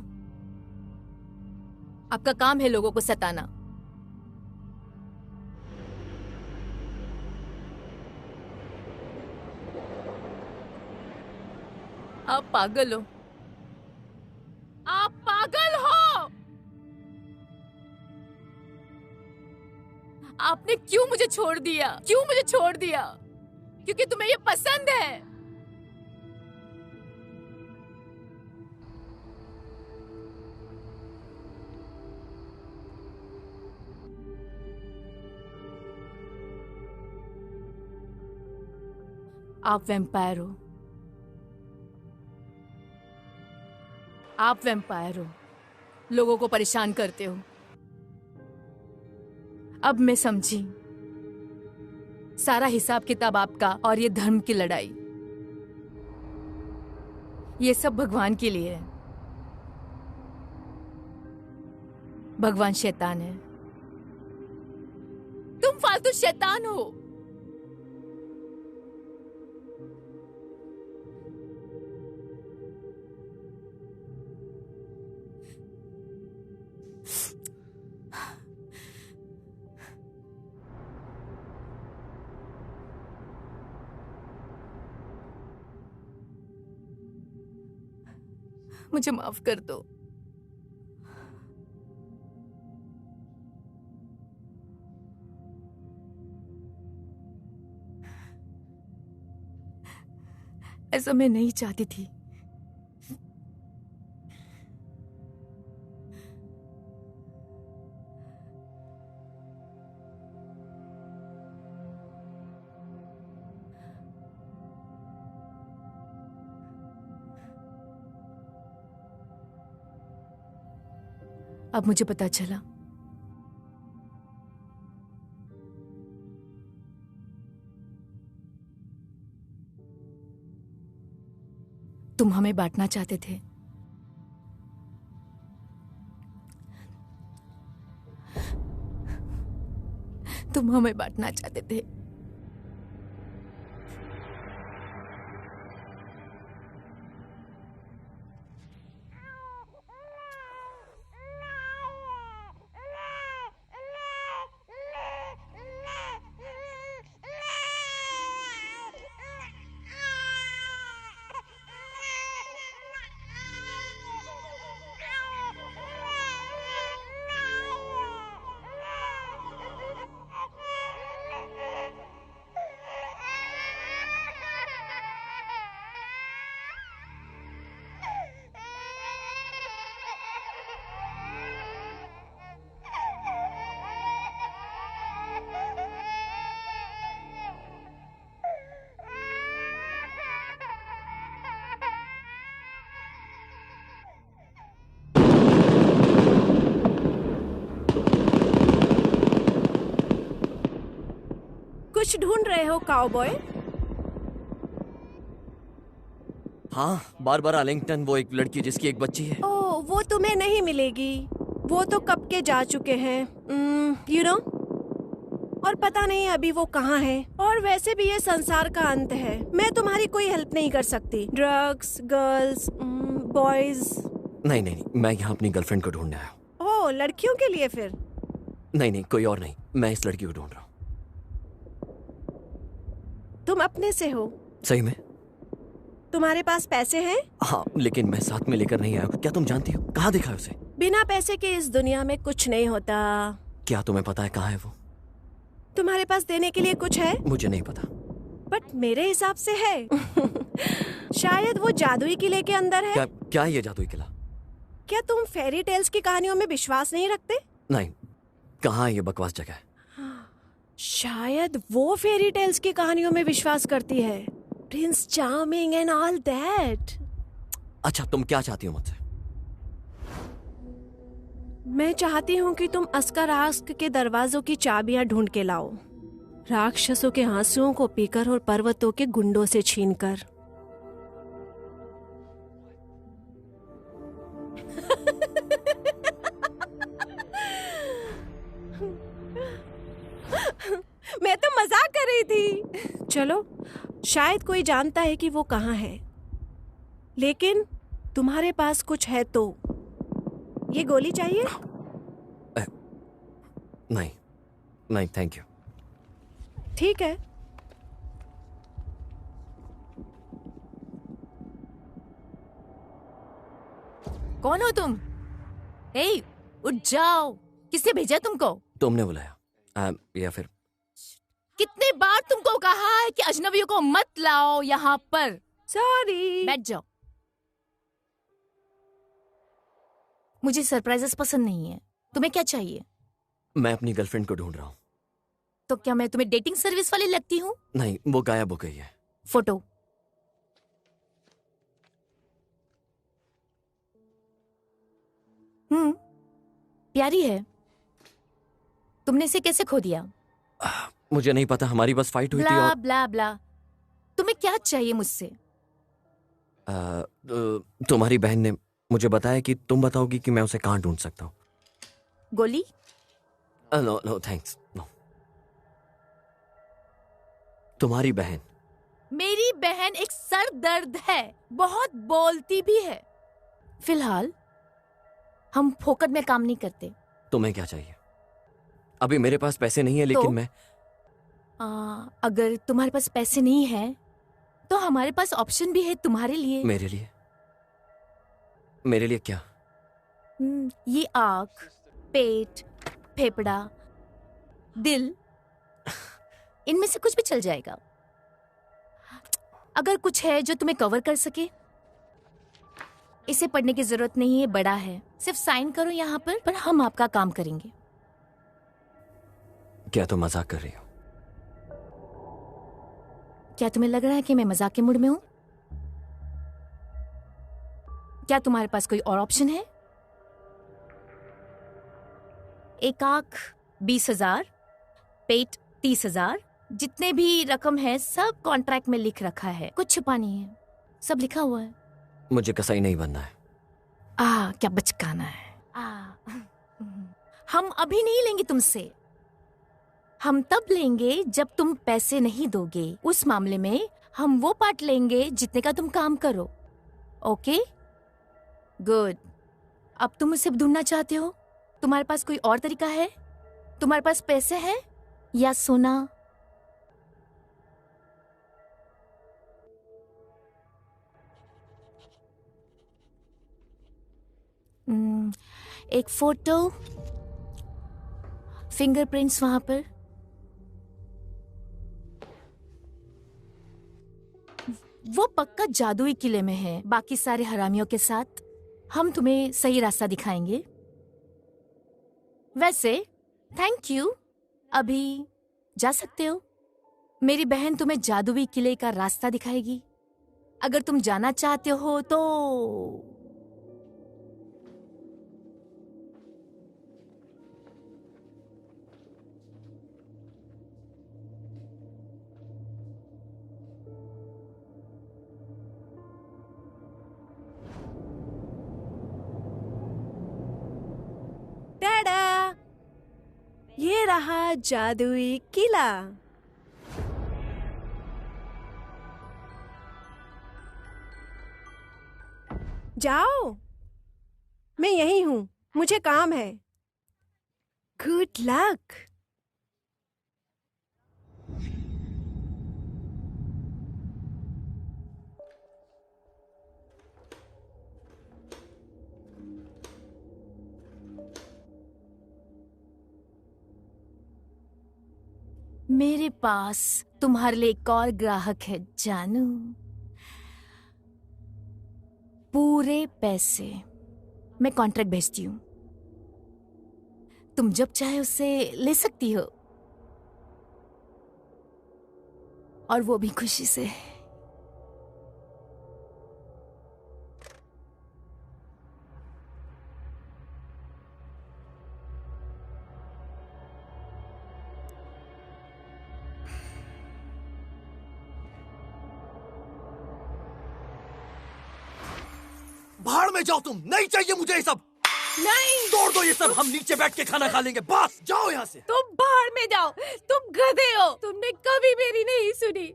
आपका काम है लोगों को सताना। आप पागल हो। आप पागल हो। आपने क्यों मुझे छोड़ दिया? क्यों मुझे छोड़ दिया? क्योंकि तुम्हें ये पसंद है। आप वैम्पायर हो। आप वैम्पायर हो, लोगों को परेशान करते हो। अब मैं समझी, सारा हिसाब किताब आपका और ये धर्म की लड़ाई, ये सब भगवान के लिए है। भगवान शैतान है। तुम फालतू शैतान हो। मुझे माफ कर दो। ऐसा मैं नहीं चाहती थी। अब मुझे पता चला तुम हमें बांटना चाहते थे। तुम हमें बांटना चाहते थे। कुछ ढूंढ रहे हो काउबॉय? हाँ, बारबरा आर्लिंगटन, वो एक लड़की जिसकी एक बच्ची है। ओह, वो तुम्हें नहीं मिलेगी। वो तो कब के जा चुके हैं, यू नो। और पता नहीं अभी वो कहाँ है। और वैसे भी ये संसार का अंत है, मैं तुम्हारी कोई हेल्प नहीं कर सकती। Drugs, girls, boys. नहीं नहीं नहीं, मैं यहाँ अपनी गर्लफ्रेंड को ढूंढने आया हूँ। ओह, लड़कियों के लिए फिर? नहीं नहीं, कोई और नहीं, मैं इस लड़की को ढूंढ रहा हूँ। तुम अपने से हो? सही में? तुम्हारे पास पैसे हैं? हाँ, लेकिन मैं साथ में लेकर नहीं आया हूँ। क्या तुम जानती हो कहाँ देखा है उसे? बिना पैसे के इस दुनिया में कुछ नहीं होता। क्या तुम्हें पता है कहाँ है वो? तुम्हारे पास देने के लिए कुछ है? मुझे नहीं पता। बट मेरे हिसाब से है। शायद वो जादुई किले के अंदर है। क्या ये जादुई किला? क्या तुम फेरी टेल्स की कहानियों में विश्वास नहीं रखते? नहीं, कहाँ है ये बकवास जगह? शायद वो फेरी टेल्स की कहानियों में विश्वास करती है, Prince charming and all that. अच्छा, तुम क्या चाहती हो मुझसे? मैं चाहती हूँ कि तुम अस्कर आस्क के दरवाजों की चाबियां ढूंढ के लाओ, राक्षसों के आंसुओं को पीकर और पर्वतों के गुंडों से छीनकर। मैं तो मजाक कर रही थी। चलो, शायद कोई जानता है कि वो कहाँ है, लेकिन तुम्हारे पास कुछ है तो। ये गोली चाहिए? नहीं नहीं, थैंक यू। ठीक है। कौन हो तुम? ए, उठ जाओ। किसने भेजा तुमको? तुमने बुलाया या फिर? कितने बार तुमको कहा है कि अजनबियों को मत लाओ यहाँ पर। सॉरी। बैठ जाओ। मुझे सरप्राइजेस पसंद नहीं है। तुम्हें क्या चाहिए? मैं अपनी गर्लफ्रेंड को ढूंढ रहा हूँ। तो क्या मैं तुम्हें डेटिंग सर्विस वाली लगती हूँ? नहीं, वो गायब हो गई है। फोटो। प्यारी है। तुमने इसे कैसे खो दिया? मुझे नहीं पता, हमारी बस फाइट हुई थी ब्ला और ब्ला ब्ला। तुम्हें क्या चाहिए मुझसे? तुम्हारी बहन ने मुझे बताया कि तुम बताओगी कि मैं उसे कहाँ ढूंढ सकता हूँ। गोली? No no thanks, no. तुम्हारी बहन? मेरी बहन एक सरदर्द है, बहुत बोलती भी है। फिलहाल हम फोकट में काम नहीं करते। तुम्हें क्या चाहिए? अभी मेरे पास पैसे नहीं है, लेकिन तो? मैं अगर तुम्हारे पास पैसे नहीं है तो हमारे पास ऑप्शन भी है तुम्हारे लिए। मेरे लिए? मेरे लिए क्या? ये आँख, पेट, फेफड़ा, दिल, इनमें से कुछ भी चल जाएगा। अगर कुछ है जो तुम्हें कवर कर सके। इसे पढ़ने की जरूरत नहीं है, बड़ा है, सिर्फ साइन करो यहाँ पर हम आपका काम करेंगे। क्या तुम मजाक कर रही हो? क्या तुम्हें लग रहा है कि मैं मजाक के मूड में हूं? क्या तुम्हारे पास कोई और ऑप्शन है? एक आंख 20,000, पेट 30,000, जितने भी रकम है सब कॉन्ट्रैक्ट में लिख रखा है, कुछ छुपा नहीं है, सब लिखा हुआ है। मुझे कसाई नहीं बनना है। क्या बचकाना है। हम अभी नहीं लेंगे तुमसे, हम तब लेंगे जब तुम पैसे नहीं दोगे। उस मामले में हम वो पार्ट लेंगे जितने का तुम काम करो। Okay good. अब तुम उसे ढूंढना चाहते हो? तुम्हारे पास कोई और तरीका है? तुम्हारे पास पैसे हैं या सोना? एक फोटो, फिंगरप्रिंट्स वहां पर। वो पक्का जादुई किले में है, बाकी सारे हरामियों के साथ। हम तुम्हें सही रास्ता दिखाएंगे। वैसे थैंक यू, अभी जा सकते हो। मेरी बहन तुम्हें जादुई किले का रास्ता दिखाएगी। अगर तुम जाना चाहते हो तो ये रहा जादुई किला। जाओ, मैं यही हूँ, मुझे काम है। Good luck. मेरे पास तुम्हारे लिए एक और ग्राहक है जानू। पूरे पैसे मैं कॉन्ट्रैक्ट भेजती हूँ, तुम जब चाहे उससे ले सकती हो, और वो भी खुशी से। भाड़ में जाओ तुम, नहीं चाहिए मुझे ये सब। नहीं, तोड़ दो ये सब, हम नीचे बैठ के खाना खा लेंगे। बस जाओ यहाँ से। तुम बाहर में जाओ, तुम गधे हो, तुमने कभी मेरी नहीं सुनी।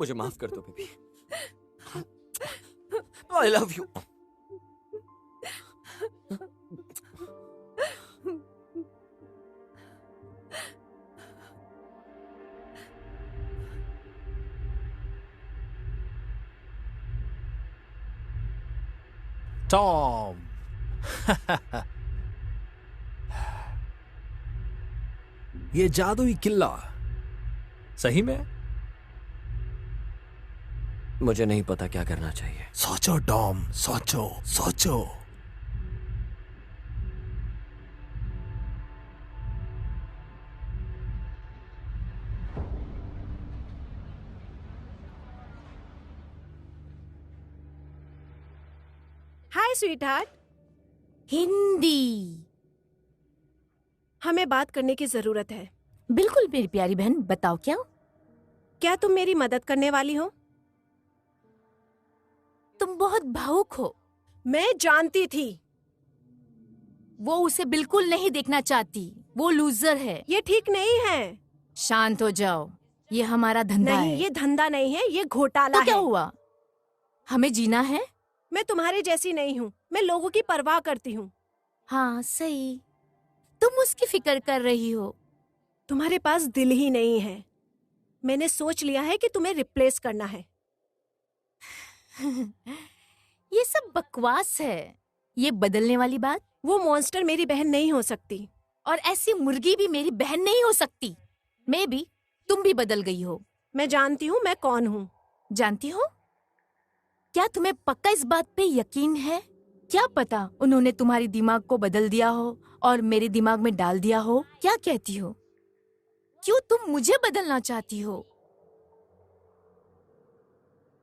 मुझे माफ कर दो baby. I love you. Tom. ये जादुई किला सही में? मुझे नहीं पता क्या करना चाहिए। सोचो टॉम, सोचो सोचो। हाय स्वीटहार्ट। हिंदी। हमें बात करने की जरूरत है। बिल्कुल मेरी प्यारी बहन, बताओ क्या? क्या तुम मेरी मदद करने वाली हो? तुम बहुत भावुक हो। मैं जानती थी। वो उसे बिल्कुल नहीं देखना चाहती, वो लूजर है। ये ठीक नहीं है। शांत हो जाओ, ये हमारा धंधा नहीं, है। ये धंधा नहीं है, ये घोटाला तो क्या है। हुआ? हमें जीना है। मैं तुम्हारे जैसी नहीं हूँ, मैं लोगों की परवाह करती हूँ। हाँ सही, तुम उसकी फिक्र कर रही हो। तुम्हारे पास दिल ही नहीं है। मैंने सोच लिया है कि तुम्हें रिप्लेस करना है। ये सब बकवास है। ये बदलने वाली बात। वो मॉन्स्टर मेरी बहन नहीं हो सकती। और ऐसी मुर्गी भी मेरी बहन नहीं हो सकती। मैं भी, तुम भी बदल गई हो। मैं जानती हूँ मैं कौन हूँ। जानती हो? क्या तुम्हें पक्का इस बात पे यकीन है? क्या पता उन्होंने तुम्हारी दिमाग को बदल दिया हो और मेरे दिमाग में डाल दिया हो। क्या कहती हो? क्यों तुम मुझे बदलना चाहती हो?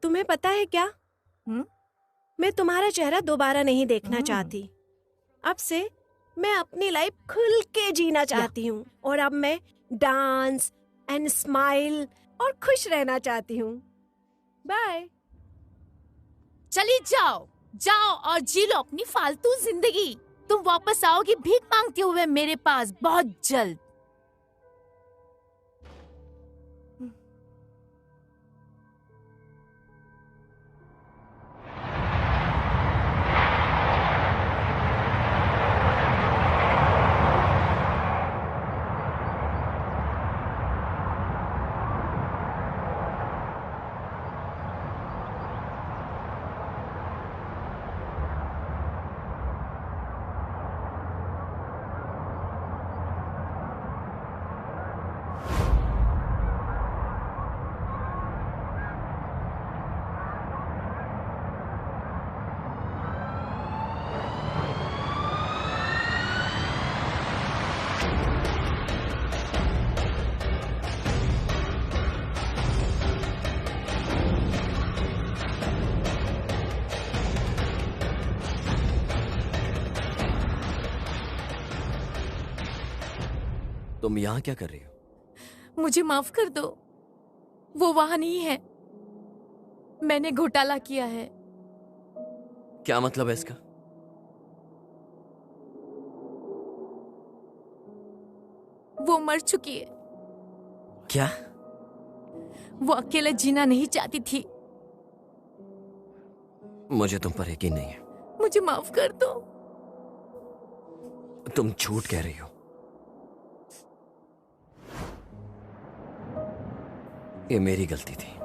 तुम्हें पता है क्या? मैं तुम्हारा चेहरा दोबारा नहीं देखना चाहती। अब से मैं अपनी लाइफ खुल के जीना चाहती हूँ, और अब मैं डांस एंड स्माइल और खुश रहना चाहती हूँ। बाय। चली जाओ, जाओ और जी लो अपनी फालतू जिंदगी। तुम वापस आओगी भीख मांगते हुए मेरे पास बहुत जल्द। तुम यहाँ क्या कर रही हो? मुझे माफ कर दो, वो वहां नहीं है। मैंने घोटाला किया है। क्या मतलब है इसका? वो मर चुकी है। क्या? वो अकेले जीना नहीं चाहती थी। मुझे तुम पर यकीन नहीं है। मुझे माफ कर दो। तुम झूठ कह रही हो। ये मेरी गलती थी।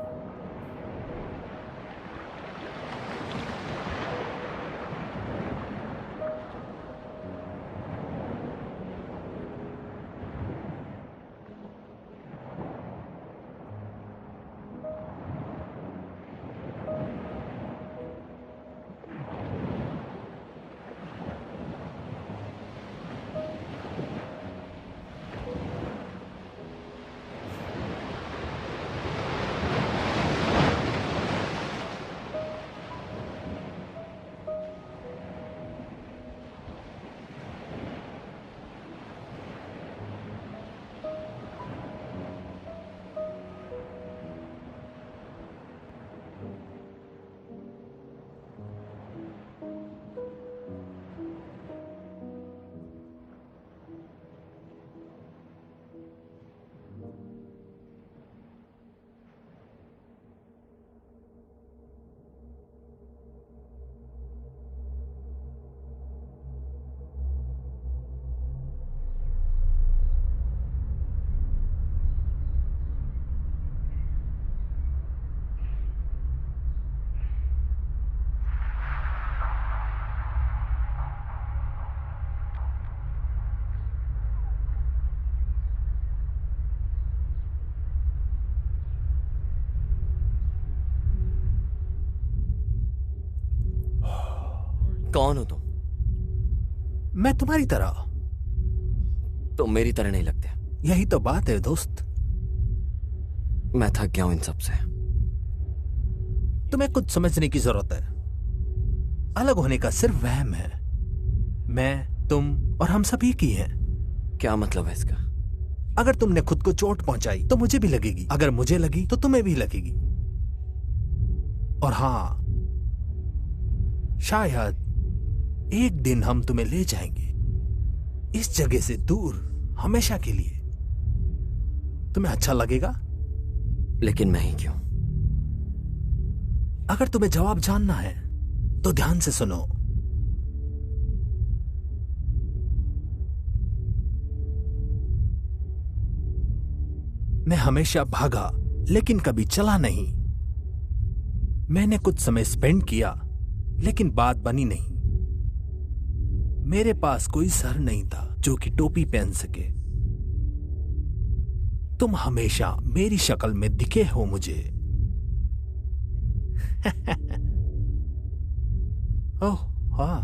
कौन हो तुम? मैं तुम्हारी तरह। तुम मेरी तरह नहीं लगते। यही तो बात है दोस्त। मैं थक गया हूं इन सब से। तुम्हें कुछ समझने की जरूरत है। अलग होने का सिर्फ वहम है। मैं, तुम और हम सब एक ही हैं। क्या मतलब है इसका? अगर तुमने खुद को चोट पहुंचाई तो मुझे भी लगेगी, अगर मुझे लगी तो तुम्हें भी लगेगी। और हां, शायद एक दिन हम तुम्हें ले जाएंगे इस जगह से दूर, हमेशा के लिए। तुम्हें अच्छा लगेगा? लेकिन मैं ही क्यों? अगर तुम्हें जवाब जानना है तो ध्यान से सुनो। मैं हमेशा भागा लेकिन कभी चला नहीं। मैंने कुछ समय स्पेंड किया लेकिन बात बनी नहीं। मेरे पास कोई सर नहीं था जो कि टोपी पहन सके। तुम हमेशा मेरी शक्ल में दिखे हो मुझे। ओह हाँ,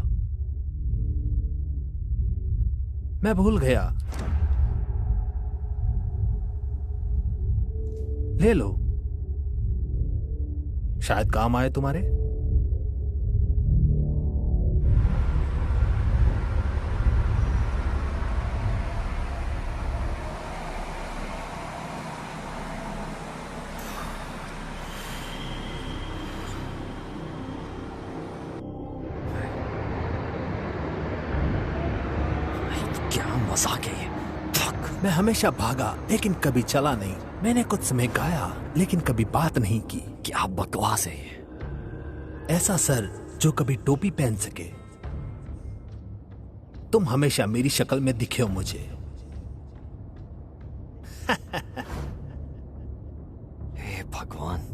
मैं भूल गया। ले लो, शायद काम आए तुम्हारे। मजाक है ये। मैं हमेशा भागा लेकिन कभी चला नहीं। मैंने कुछ समय गाया लेकिन कभी बात नहीं की। क्या बकवास है ये। ऐसा सर जो कभी टोपी पहन सके। तुम हमेशा मेरी शक्ल में दिखे हो मुझे। हे भगवान।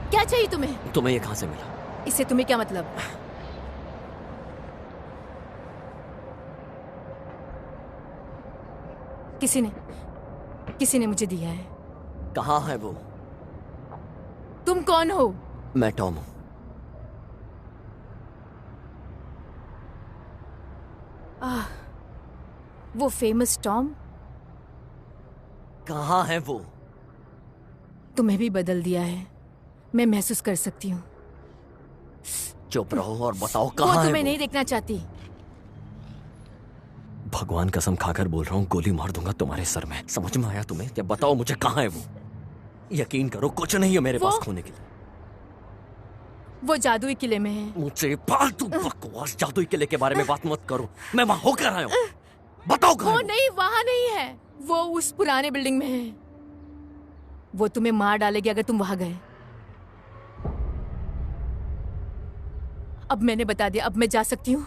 क्या चाहिए तुम्हें? तुम्हें ये कहां से मिला? इससे तुम्हें क्या मतलब? किसी ने मुझे दिया है। कहाँ है वो? तुम कौन हो? मैं टॉम हूं। वो फेमस टॉम? कहाँ है वो? तुम्हें भी बदल दिया है, मैं महसूस कर सकती हूँ। चुप रहो और बताओ वो कहाँ है तुम्हें वो? नहीं देखना चाहती। भगवान कसम खाकर बोल रहा हूँ, गोली मार दूंगा तुम्हारे सर में। समझ में आया तुम्हें? या बताओ मुझे कहाँ है वो? यकीन करो कुछ नहीं है मेरे पास खोने के लिए। वो जादुई किले में है। मुझसे फालतू बकवास जादुई किले के बारे में बात मत करो। मैं वहां होकर आया हूँ। बताओ कहाँ वो है वो? नहीं, वहां नहीं है। वो उस पुराने बिल्डिंग में है। वो तुम्हें मार डालेगी अगर तुम वहां गए। अब मैंने बता दिया, अब मैं जा सकती हूँ।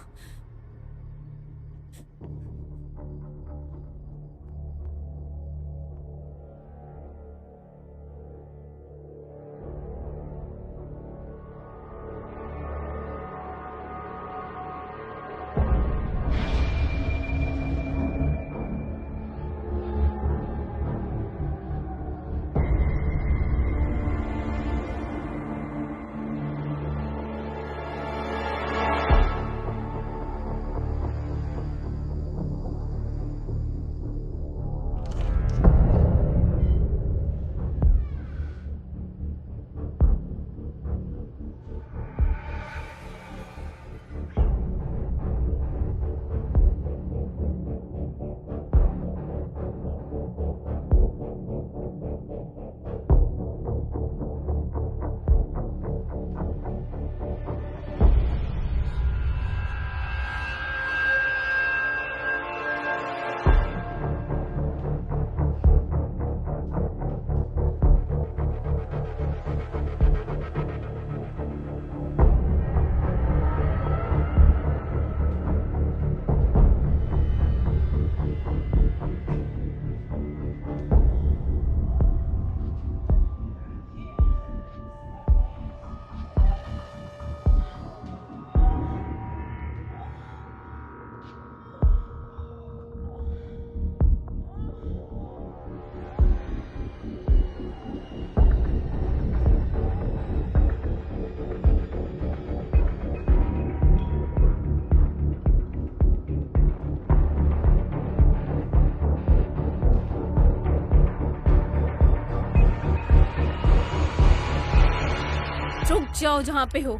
रुक जाओ जहां पे हो।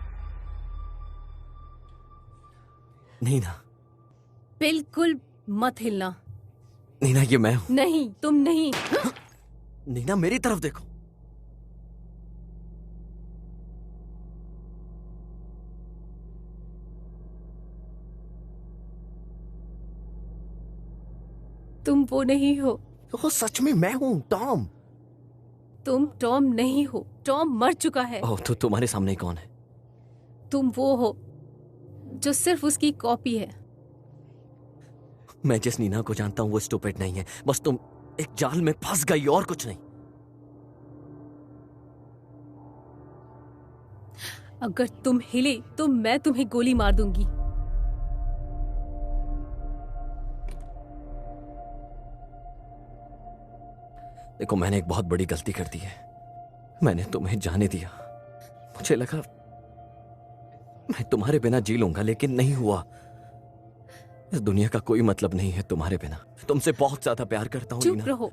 नीना, बिल्कुल मत हिलना। नीना ये मैं हूँ। नहीं, तुम नहीं। नीना मेरी तरफ देखो। तुम वो नहीं हो। तो सच में मैं हूँ टॉम। तुम टॉम नहीं हो। टॉम मर चुका है। ओह, तो तुम्हारे सामने कौन है? तुम वो हो जो सिर्फ उसकी कॉपी है। मैं जिस नीना को जानता हूँ वो स्टूपिड नहीं है। बस तुम एक जाल में फंस गई और कुछ नहीं। अगर तुम हिले तो मैं तुम्हें गोली मार दूंगी। देखो, मैंने एक बहुत बड़ी गलती कर दी है। मैंने तुम्हें जाने दिया। मुझे लगा मैं तुम्हारे बिना जी लूंगा, लेकिन नहीं हुआ। इस दुनिया का कोई मतलब नहीं है तुम्हारे बिना। तुमसे बहुत ज्यादा प्यार करता हूँ चुप नीना। रहो,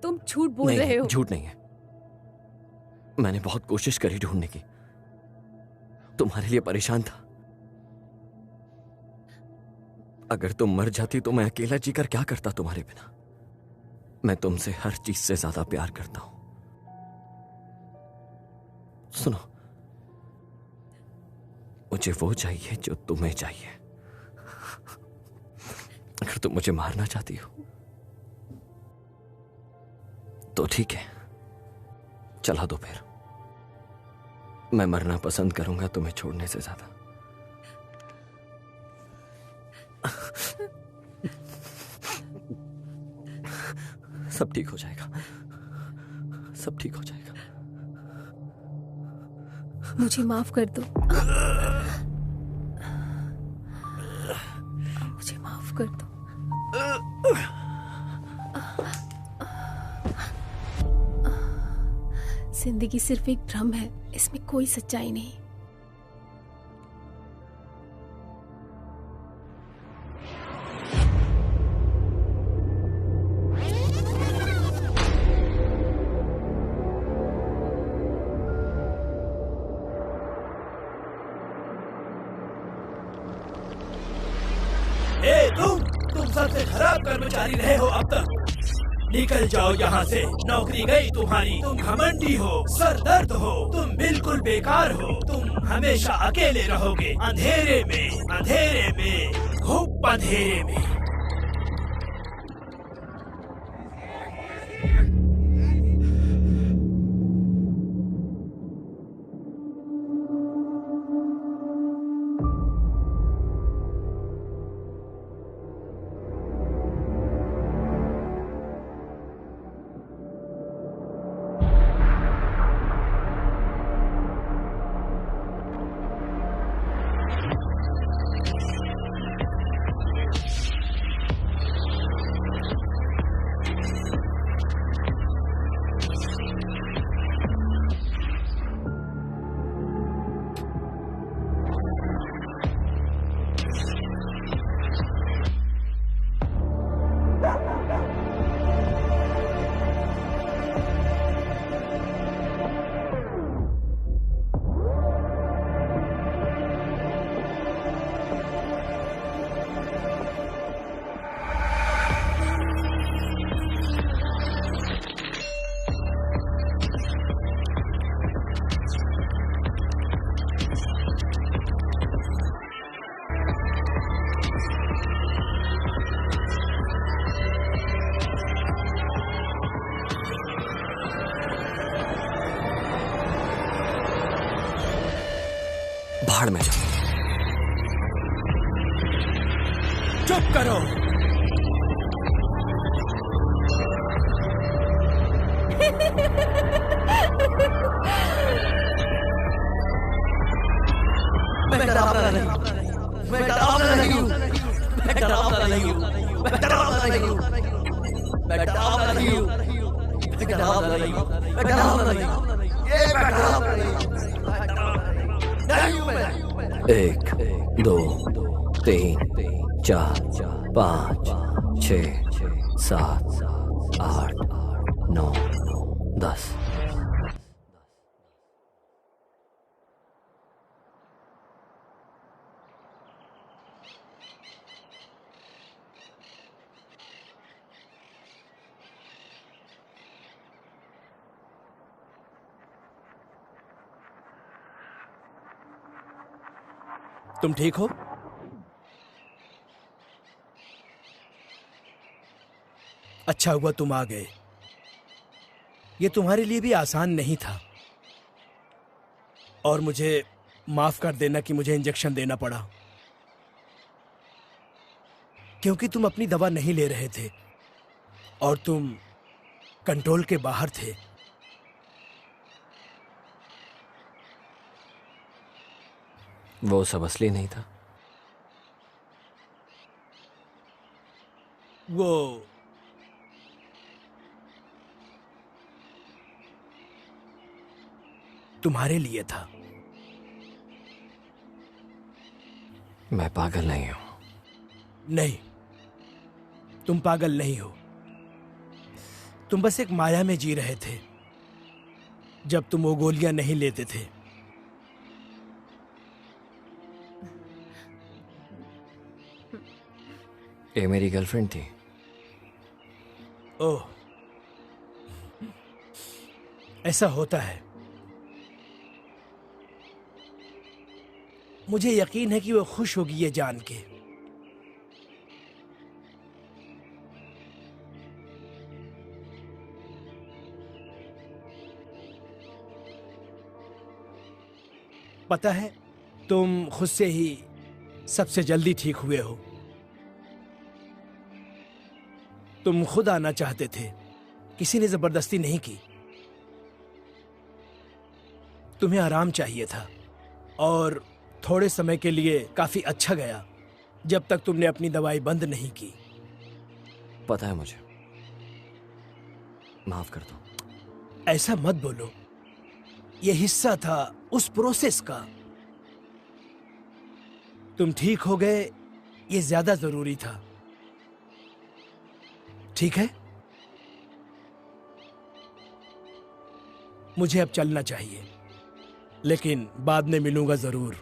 तुम झूठ बोल नहीं, रहे हो। झूठ नहीं है। मैंने बहुत कोशिश करी ढूंढने की। तुम्हारे लिए परेशान था। अगर तुम मर जाती तो मैं अकेला जीकर क्या करता तुम्हारे बिना। मैं तुमसे हर चीज से ज्यादा प्यार करता हूं। सुनो, मुझे वो चाहिए जो तुम्हें चाहिए। अगर तुम मुझे मारना चाहती हो तो ठीक है, चला दो फिर। मैं मरना पसंद करूंगा तुम्हें छोड़ने से ज्यादा। सब ठीक हो जाएगा। सब ठीक हो जाएगा। मुझे माफ कर दो। मुझे माफ कर दो। जिंदगी सिर्फ एक भ्रम है, इसमें कोई सच्चाई नहीं। तुम सबसे खराब कर्मचारी रहे हो अब तक। निकल जाओ यहाँ से, नौकरी गई तुम्हारी। तुम घमंडी हो, सरदर्द हो, तुम बिल्कुल बेकार हो। तुम हमेशा अकेले रहोगे, अंधेरे में, खूब अंधेरे में। भाड़ में जाओ। चुप करो। मैं डरावना नहीं हूं, मैं डरावना नहीं हूं, मैं डरावना नहीं हूं, मैं डरावना नहीं हूं, मैं डरावना नहीं हूं, मैं डरावना नहीं हूं, मैं डरावना नहीं हूं, ये मैं डरावना नहीं हूं, नहीं हूं मैं। 1 2 3 4 5 6 7 8 9 10। तुम ठीक हो? अच्छा हुआ तुम आ गए। ये तुम्हारे लिए भी आसान नहीं था, और मुझे माफ कर देना कि मुझे इंजेक्शन देना पड़ा, क्योंकि तुम अपनी दवा नहीं ले रहे थे और तुम कंट्रोल के बाहर थे। वो सब असली नहीं था। वो तुम्हारे लिए था। मैं पागल नहीं हूं। नहीं, तुम पागल नहीं हो। तुम बस एक माया में जी रहे थे जब तुम वो गोलियां नहीं लेते थे। ये मेरी गर्लफ्रेंड थी। ओह, ऐसा होता है। मुझे यकीन है कि वो खुश होगी ये जान के। पता है, तुम खुद से ही सबसे जल्दी ठीक हुए हो। तुम खुद आना चाहते थे, किसी ने जबरदस्ती नहीं की। तुम्हें आराम चाहिए था, और थोड़े समय के लिए काफी अच्छा गया जब तक तुमने अपनी दवाई बंद नहीं की। पता है मुझे, माफ कर दो। ऐसा मत बोलो। ये हिस्सा था उस प्रोसेस का। तुम ठीक हो गए, ये ज्यादा जरूरी था। ठीक है, मुझे अब चलना चाहिए, लेकिन बाद में मिलूंगा जरूर।